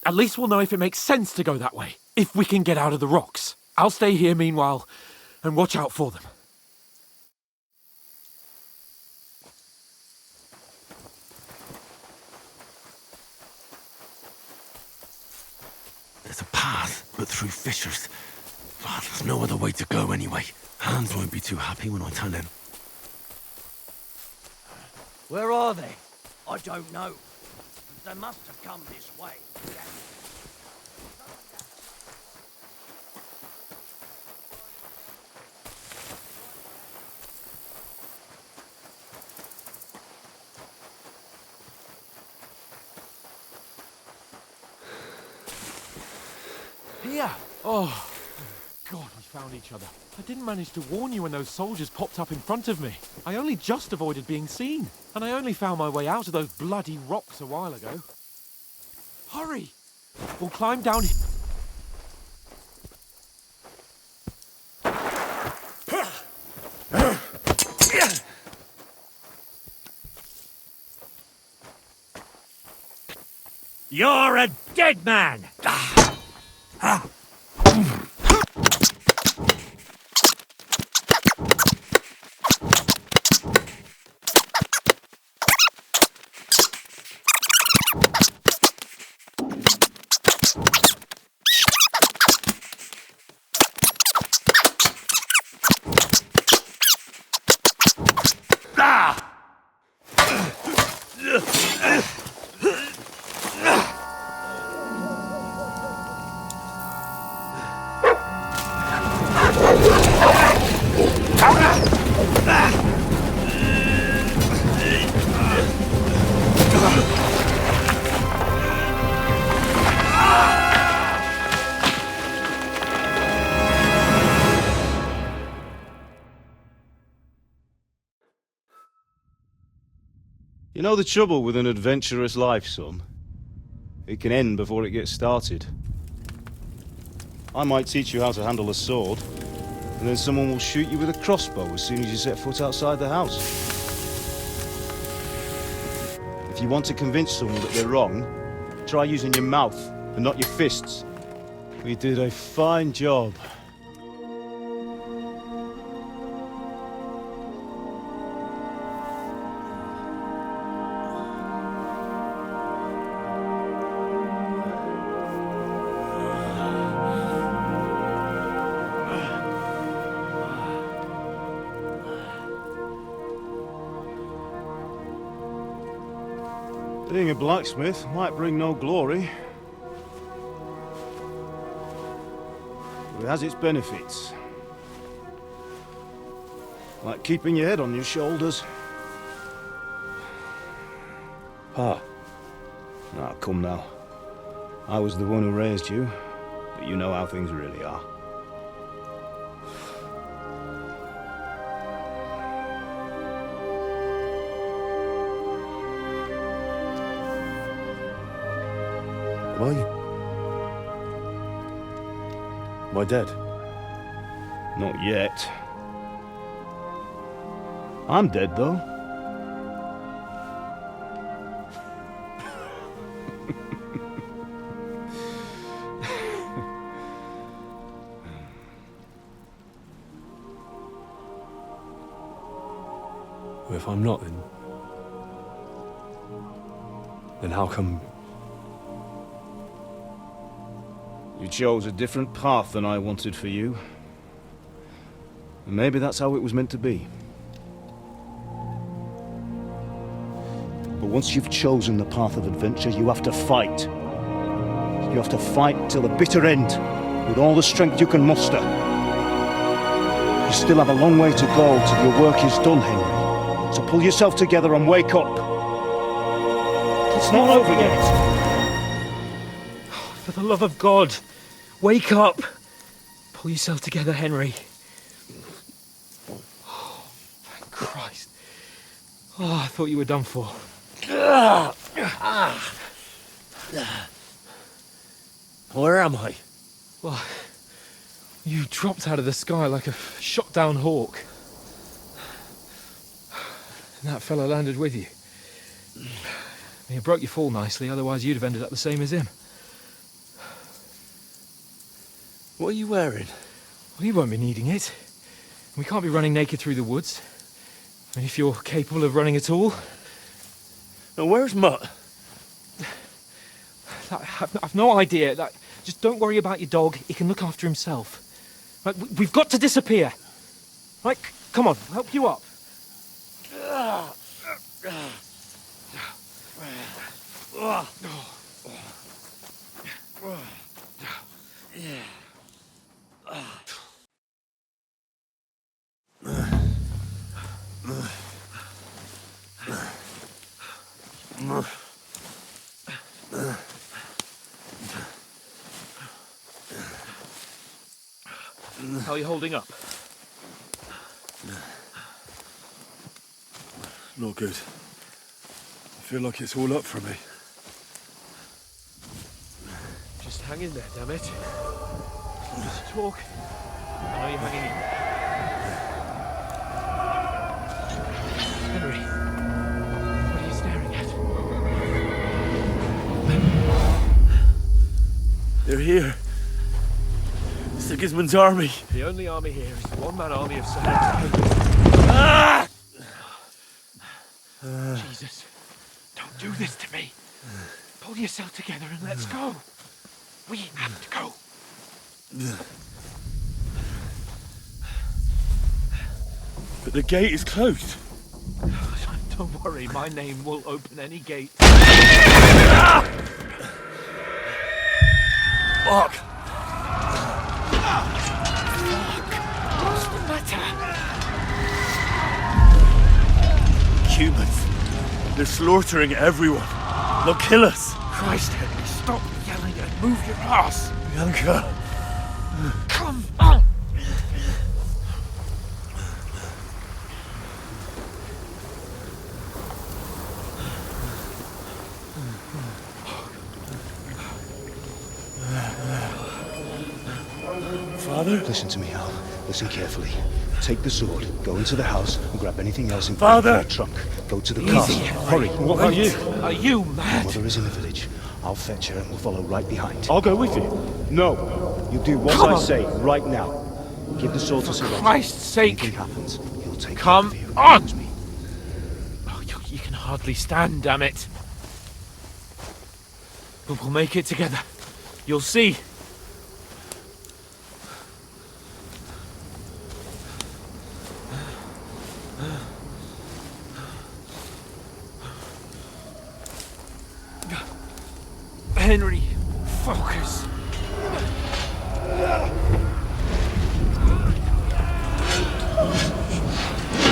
At least we'll know if it makes sense to go that way, if we can get out of the rocks. I'll stay here meanwhile and watch out for them. There's a path, but through fissures. Oh, there's no other way to go anyway. Hans won't be too happy when I tell him. Where are they? I don't know. They must have come this way. Here! Oh, God, we found each other. I didn't manage to warn you when those soldiers popped up in front of me. I only just avoided being seen. And I only found my way out of those bloody rocks a while ago. Hurry! We'll climb down here. You're a dead man! You know the trouble with an adventurous life, son? It can end before it gets started. I might teach you how to handle a sword, and then someone will shoot you with a crossbow as soon as you set foot outside the house. If you want to convince someone that they're wrong, try using your mouth and not your fists. We did a fine job. Being a blacksmith might bring no glory, but it has its benefits. Like keeping your head on your shoulders. Pa. Ah, come now. I was the one who raised you, but you know how things really are. Am I dead? Not yet. I'm dead, though. Well, if I'm not, then how come... You chose a different path than I wanted for you. And maybe that's how it was meant to be. But once you've chosen the path of adventure, you have to fight. You have to fight till the bitter end, with all the strength you can muster. You still have a long way to go till your work is done, Henry. So pull yourself together and wake up. It's not over yet. For the love of God, wake up! Pull yourself together, Henry. Oh, thank Christ. Oh, I thought you were done for. Where am I? Well, you dropped out of the sky like a shot-down hawk. And that fella landed with you. He broke your fall nicely, otherwise you'd have ended up the same as him. What are you wearing? Well, you won't be needing it. We can't be running naked through the woods. I mean, if you're capable of running at all. Now, where's Mutt? I've no idea. Just don't worry about your dog. He can look after himself. Right, we've got to disappear. Right, come on, I'll help you up. How are you holding up? Not good. I feel like it's all up for me. Just hang in there, damn it. Just talk. I know you're hanging in. Henry, what are you staring at? They're here. Sigismund's army. The only army here is the one-man army of Sahara. Jesus, don't do this to me. Pull yourself together and let's go. We have to go. But the gate is closed. Don't worry, my name will open any gate. Fuck. What's the matter? Humans. They're slaughtering everyone. They'll kill us. Christ, Henry, stop yelling and move your ass. Bianca. Come on. Father? Listen to me, Hal. Listen carefully. Take the sword, go into the house, and grab anything else in Father! the trunk. Go to the Easy, castle. Henry. Hurry. What about you? Are you mad? Your mother is in the village. I'll fetch her and we'll follow right behind. I'll go with you. No. You do what Come I on. say right now. Give the sword to Sir Roger. Christ's sake! Anything happens, he'll take Come care of you. on! Oh, you can hardly stand, damn it. But we'll make it together. You'll see. Henry, focus.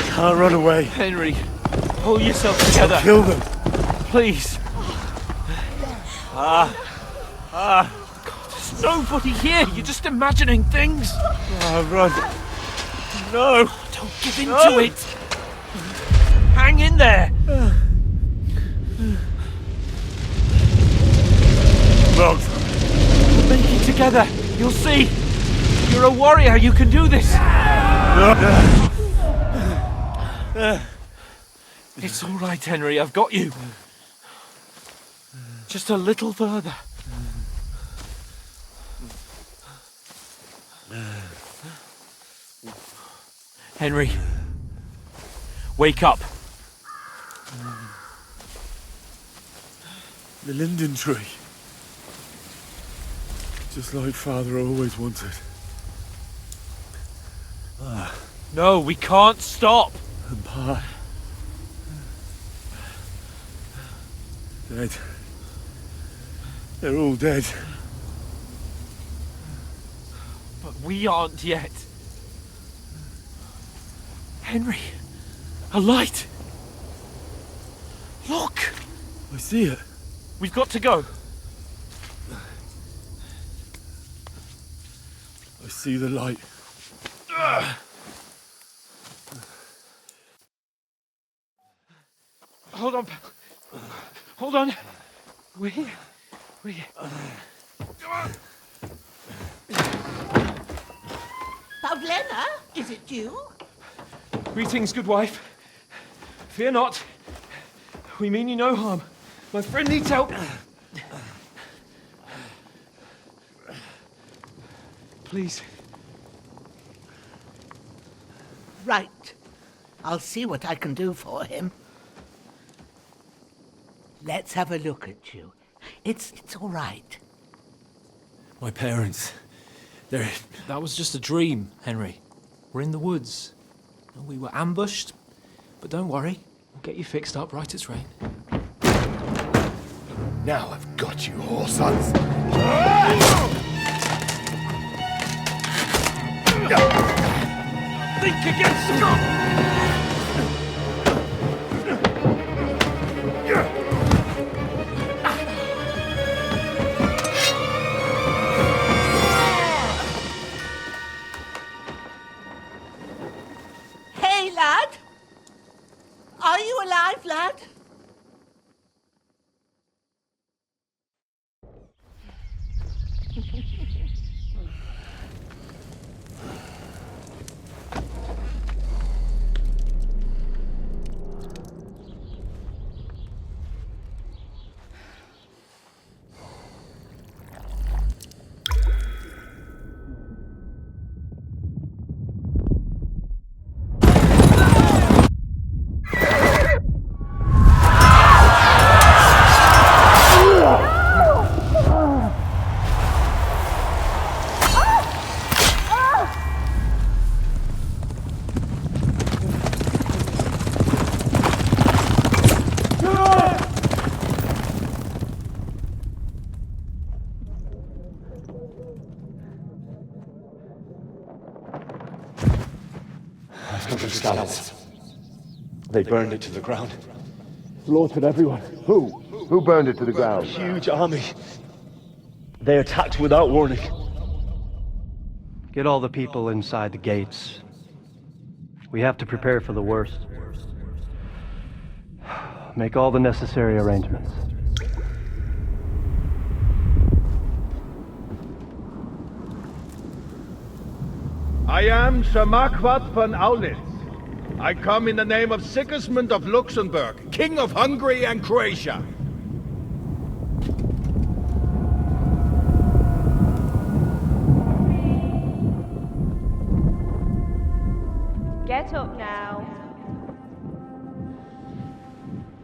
Can't run away. Henry, pull yourself together. Kill them. Please. God, there's nobody here. You're just imagining things. Run. No. Don't give in to it. Hang in there. Wrong. We'll make it together. You'll see. You're a warrior. You can do this. It's all right, Henry. I've got you. Just a little further. Henry, wake up. The linden tree. Just like Father always wanted. No, we can't stop. And Pa. Dead. They're all dead. But we aren't yet. Henry, a light. Look. I see it. We've got to go. I see the light. Hold on. Hold on. We're here. We're here. Pavlena, is it you? Greetings, good wife. Fear not. We mean you no harm. My friend needs help. Please. Right. I'll see what I can do for him. Let's have a look at you. It's all right. My parents. That was just a dream, Henry. We're in the woods. We were ambushed, but don't worry. We'll get you fixed up right as rain. Now I've got you, whoresons. Think again, Scott! Hey, lad! Are you alive, lad? Scallops. They burned it to the ground. Slaughtered everyone. Who? Who burned it to the ground? Huge army. They attacked without warning. Get all the people inside the gates. We have to prepare for the worst. Make all the necessary arrangements. I am Sir Marquardt von Aulitz. I come in the name of Sigismund of Luxembourg, King of Hungary and Croatia. Get up now.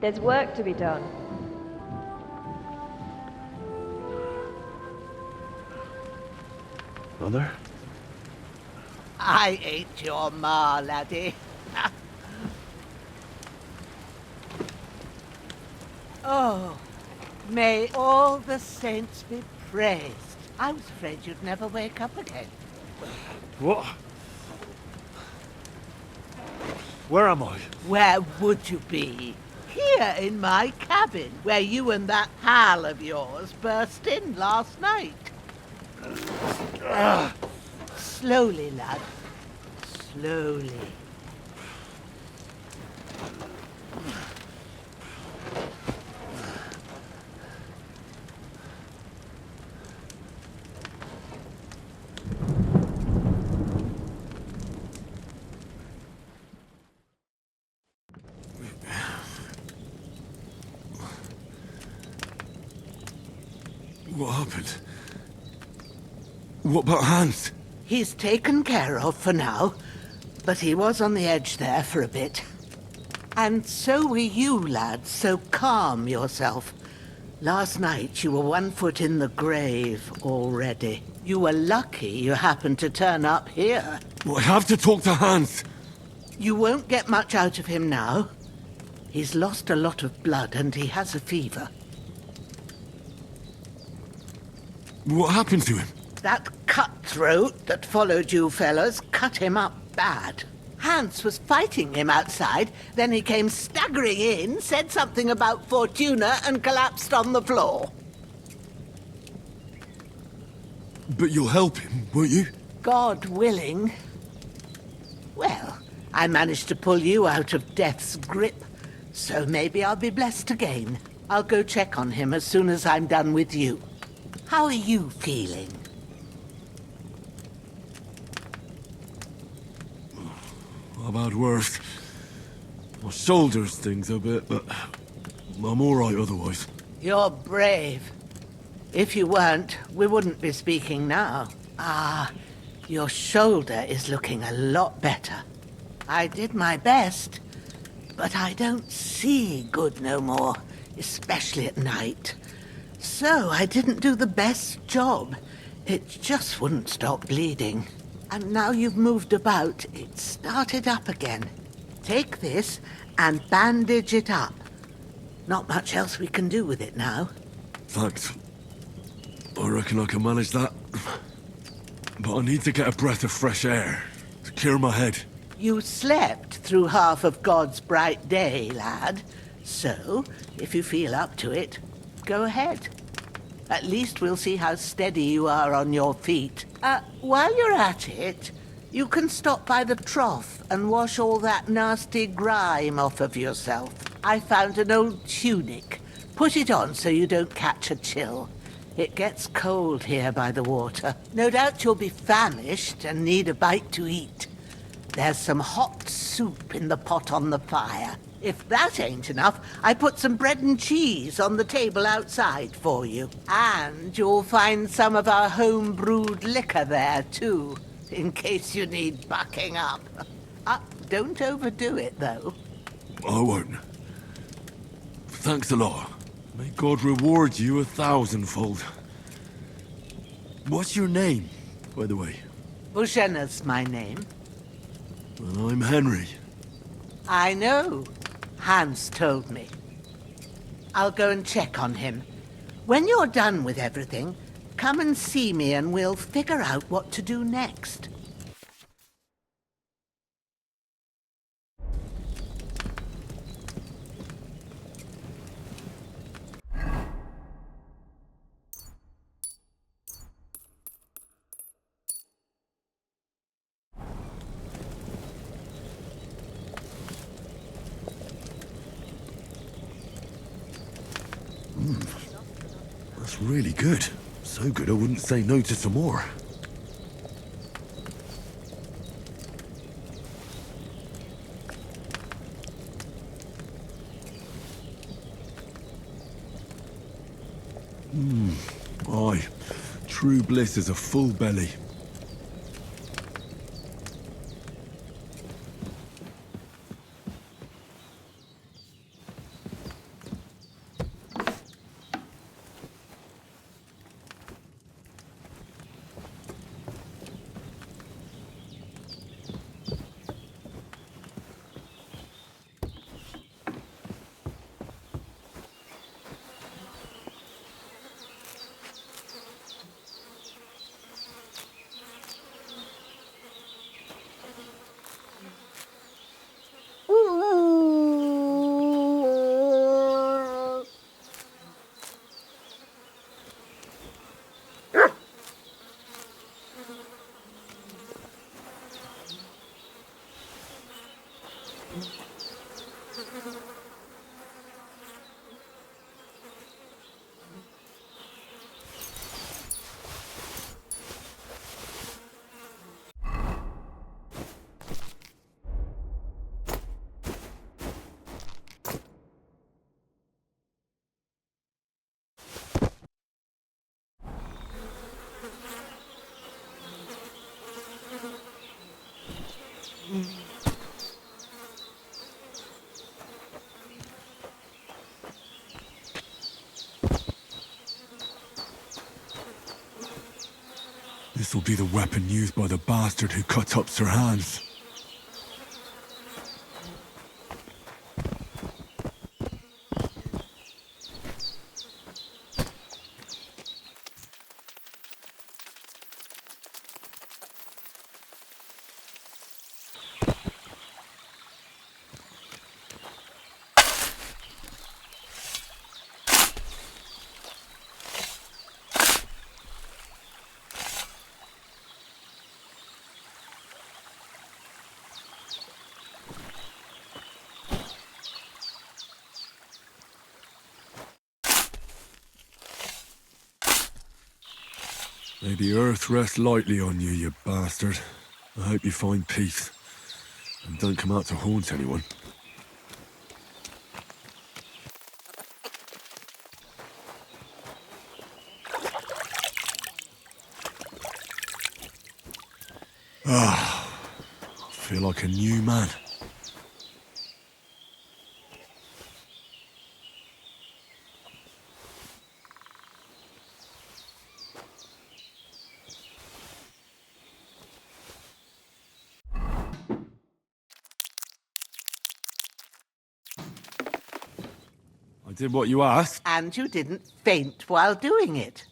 There's work to be done. Mother? I ain't your ma, laddie. Oh, may all the saints be praised. I was afraid you'd never wake up again. What? Where am I? Where would you be? Here in my cabin, where you and that pal of yours burst in last night. Slowly, lad. Slowly. What happened? What about Hans? He's taken care of for now, but he was on the edge there for a bit. And so were you, lad, so calm yourself. Last night you were 1 foot in the grave already. You were lucky you happened to turn up here. Well, I have to talk to Hans. You won't get much out of him now. He's lost a lot of blood and he has a fever. What happened to him? That cutthroat that followed you fellas cut him up bad. Hans was fighting him outside, then he came staggering in, said something about Fortuna and collapsed on the floor. But you'll help him, won't you? God willing. Well, I managed to pull you out of death's grip, so maybe I'll be blessed again. I'll go check on him as soon as I'm done with you. How are you feeling? I've had worse. My shoulders stings a bit, but I'm all right otherwise. You're brave. If you weren't, we wouldn't be speaking now. Ah, your shoulder is looking a lot better. I did my best, but I don't see good no more, especially at night. So I didn't do the best job. It just wouldn't stop bleeding. And now you've moved about, it started up again. Take this and bandage it up. Not much else we can do with it now. Thanks. I reckon I can manage that. But I need to get a breath of fresh air to clear my head. You slept through half of God's bright day, lad. So, if you feel up to it, go ahead. At least we'll see how steady you are on your feet. While you're at it, you can stop by the trough and wash all that nasty grime off of yourself. I found an old tunic. Put it on so you don't catch a chill. It gets cold here by the water. No doubt you'll be famished and need a bite to eat. There's some hot soup in the pot on the fire. If that ain't enough, I put some bread and cheese on the table outside for you. And you'll find some of our home-brewed liquor there, too, in case you need bucking up. Don't overdo it, though. I won't. Thanks a lot. May God reward you 1,000-fold. What's your name, by the way? Bushenna's my name. And I'm Henry. I know. Hans told me. I'll go and check on him. When you're done with everything, come and see me and we'll figure out what to do next. That's really good. So good I wouldn't say no to some more. Aye, true bliss is a full belly. This'll be the weapon used by the bastard who cut up Sir Hans. May the earth rest lightly on you, you bastard. I hope you find peace. And don't come out to haunt anyone. Ah, I feel like a new man. I did what you asked. And you didn't faint while doing it.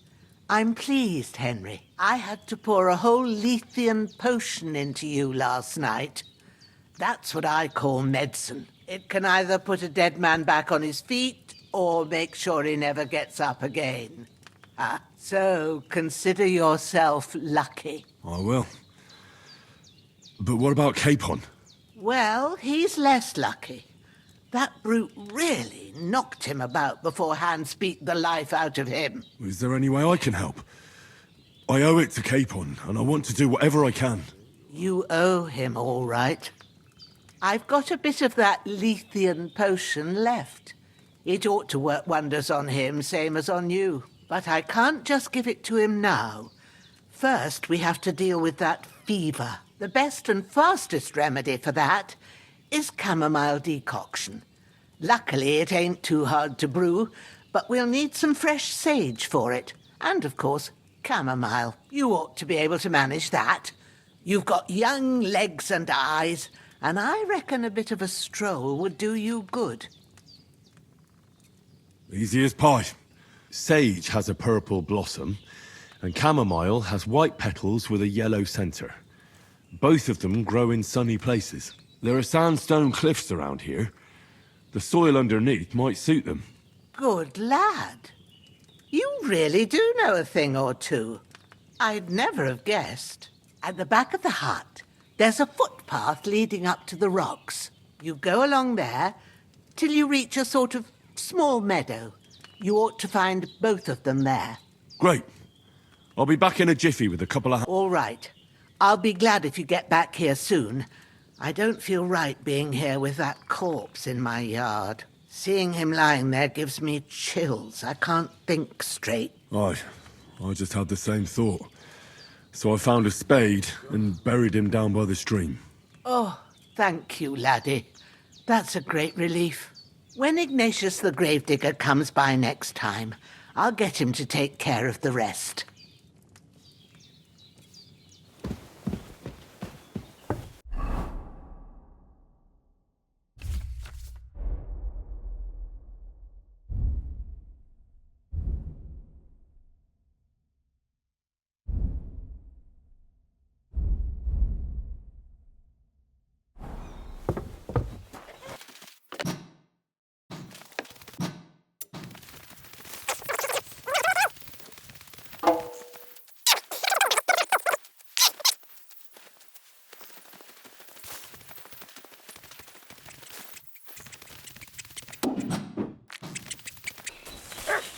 I'm pleased, Henry. I had to pour a whole Lethean potion into you last night. That's what I call medicine. It can either put a dead man back on his feet or make sure he never gets up again. So consider yourself lucky. I will. But what about Capon? Well, he's less lucky. That brute really knocked him about before Hans beat the life out of him. Is there any way I can help? I owe it to Capon, and I want to do whatever I can. You owe him, all right. I've got a bit of that Lethean potion left. It ought to work wonders on him, same as on you. But I can't just give it to him now. First, we have to deal with that fever. The best and fastest remedy for that is chamomile decoction. Luckily, it ain't too hard to brew, but we'll need some fresh sage for it. And, of course, chamomile. You ought to be able to manage that. You've got young legs and eyes, and I reckon a bit of a stroll would do you good. Easy as pie. Sage has a purple blossom, and chamomile has white petals with a yellow center. Both of them grow in sunny places. There are sandstone cliffs around here. The soil underneath might suit them. Good lad. You really do know a thing or two. I'd never have guessed. At the back of the hut, there's a footpath leading up to the rocks. You go along there till you reach a sort of small meadow. You ought to find both of them there. Great. I'll be back in a jiffy with a couple of... All right. I'll be glad if you get back here soon. I don't feel right being here with that corpse in my yard. Seeing him lying there gives me chills. I can't think straight. I just had the same thought. So I found a spade and buried him down by the stream. Oh, thank you, laddie. That's a great relief. When Ignatius the Gravedigger comes by next time, I'll get him to take care of the rest.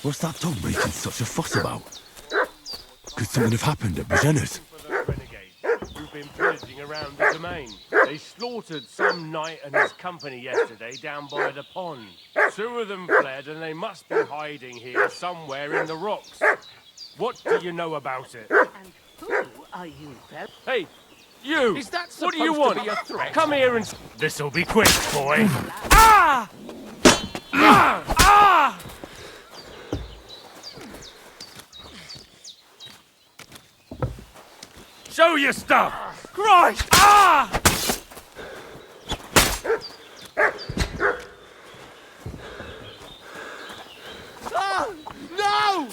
What's that dog making such a fuss about? Could something have happened at Bajena's? Who've been pillaging around the domain. They slaughtered some knight and his company yesterday down by the pond. 2 of them fled and they must be hiding here somewhere in the rocks. What do you know about it? And who are you, Beth? Hey, you! Is that What do you supposed want? to be a threat? Come here and... This'll be quick, boy. Ah! Ah! Ah! Show your stuff! Christ! Ah! Oh, no!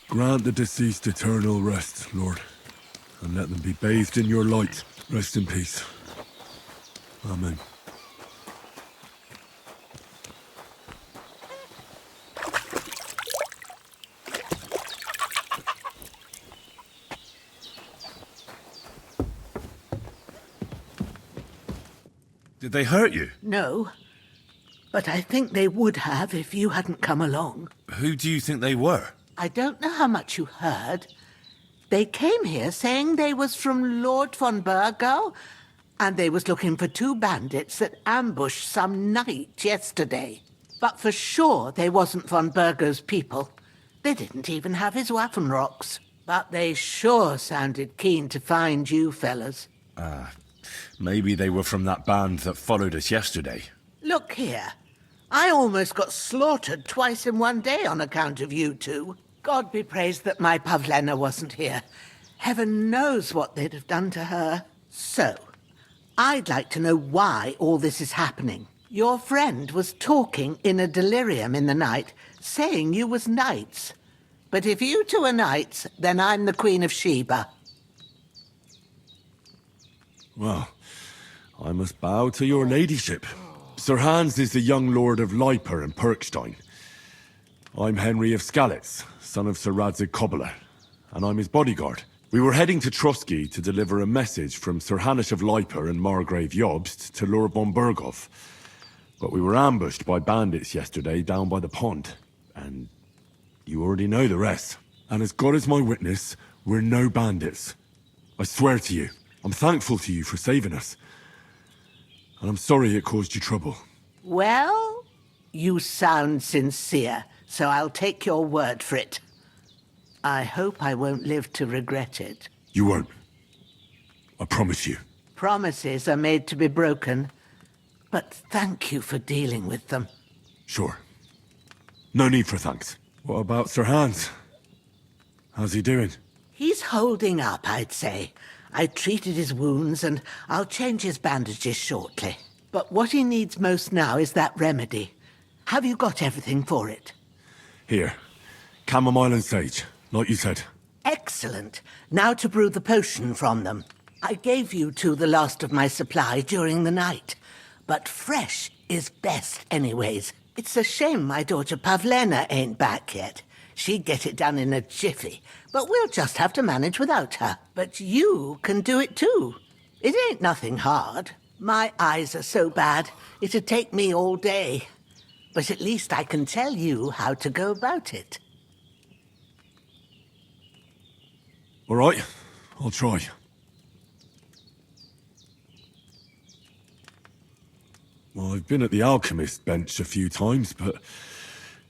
Grant the deceased eternal rest, Lord, and let them be bathed in your light. Rest in peace. Amen. Did they hurt you? No, but I think they would have if you hadn't come along. Who do you think they were? I don't know how much you heard. They came here saying they was from Lord von Burgo, and they was looking for 2 bandits that ambushed some knight yesterday. But for sure they wasn't von Burgo's people. They didn't even have his Waffenrocks. But they sure sounded keen to find you fellas. Maybe they were from that band that followed us yesterday. Look here. I almost got slaughtered twice in one day on account of you 2. God be praised that my Pavlena wasn't here. Heaven knows what they'd have done to her. So, I'd like to know why all this is happening. Your friend was talking in a delirium in the night, saying you was knights. But if you 2 are knights, then I'm the Queen of Sheba. Well, I must bow to your ladyship. Sir Hans is the young lord of Leiper and Perkstein. I'm Henry of Skalitz, son of Sir Radzig Kobyla, and I'm his bodyguard. We were heading to Trusky to deliver a message from Sir Hanush of Leiper and Margrave Jobst to Lord von Burgov. But we were ambushed by bandits yesterday down by the pond, and you already know the rest. And as God is my witness, we're no bandits. I swear to you, I'm thankful to you for saving us. And I'm sorry it caused you trouble. Well, you sound sincere, so I'll take your word for it. I hope I won't live to regret it. You won't. I promise you. Promises are made to be broken, but thank you for dealing with them. Sure. No need for thanks. What about Sir Hans? How's he doing? He's holding up, I'd say. I treated his wounds, and I'll change his bandages shortly. But what he needs most now is that remedy. Have you got everything for it? Here. Chamomile and sage, like you said. Excellent. Now to brew the potion from them. I gave you two the last of my supply during the night, but fresh is best anyways. It's a shame my daughter Pavlena ain't back yet. She'd get it done in a jiffy, but we'll just have to manage without her. But you can do it too. It ain't nothing hard. My eyes are so bad, it'd take me all day. But at least I can tell you how to go about it. All right, I'll try. Well, I've been at the alchemist bench a few times, but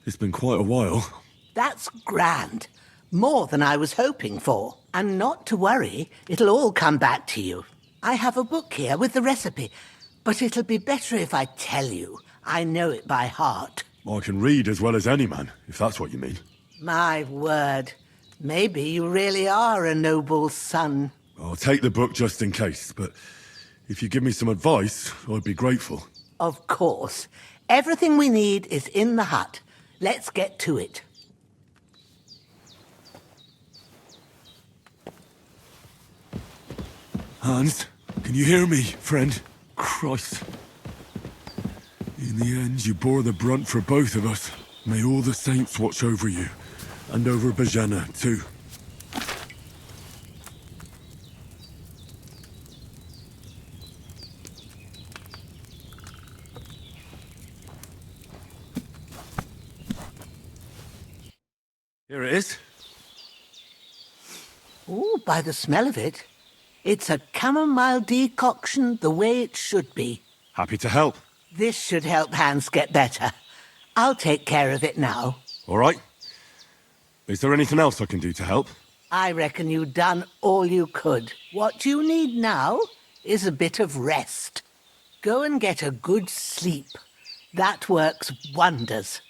it's been quite a while. That's grand. More than I was hoping for. And not to worry, it'll all come back to you. I have a book here with the recipe, but it'll be better if I tell you. I know it by heart. I can read as well as any man, if that's what you mean. My word. Maybe you really are a noble son. I'll take the book just in case, but if you give me some advice, I'd be grateful. Of course. Everything we need is in the hut. Let's get to it. Hans, can you hear me, friend? Christ. In the end, you bore the brunt for both of us. May all the saints watch over you, and over Bajana, too. Here it is. Ooh, by the smell of it, it's a chamomile decoction the way it should be. Happy to help. This should help Hans get better. I'll take care of it now. All right. Is there anything else I can do to help? I reckon you've done all you could. What you need now is a bit of rest. Go and get a good sleep. That works wonders.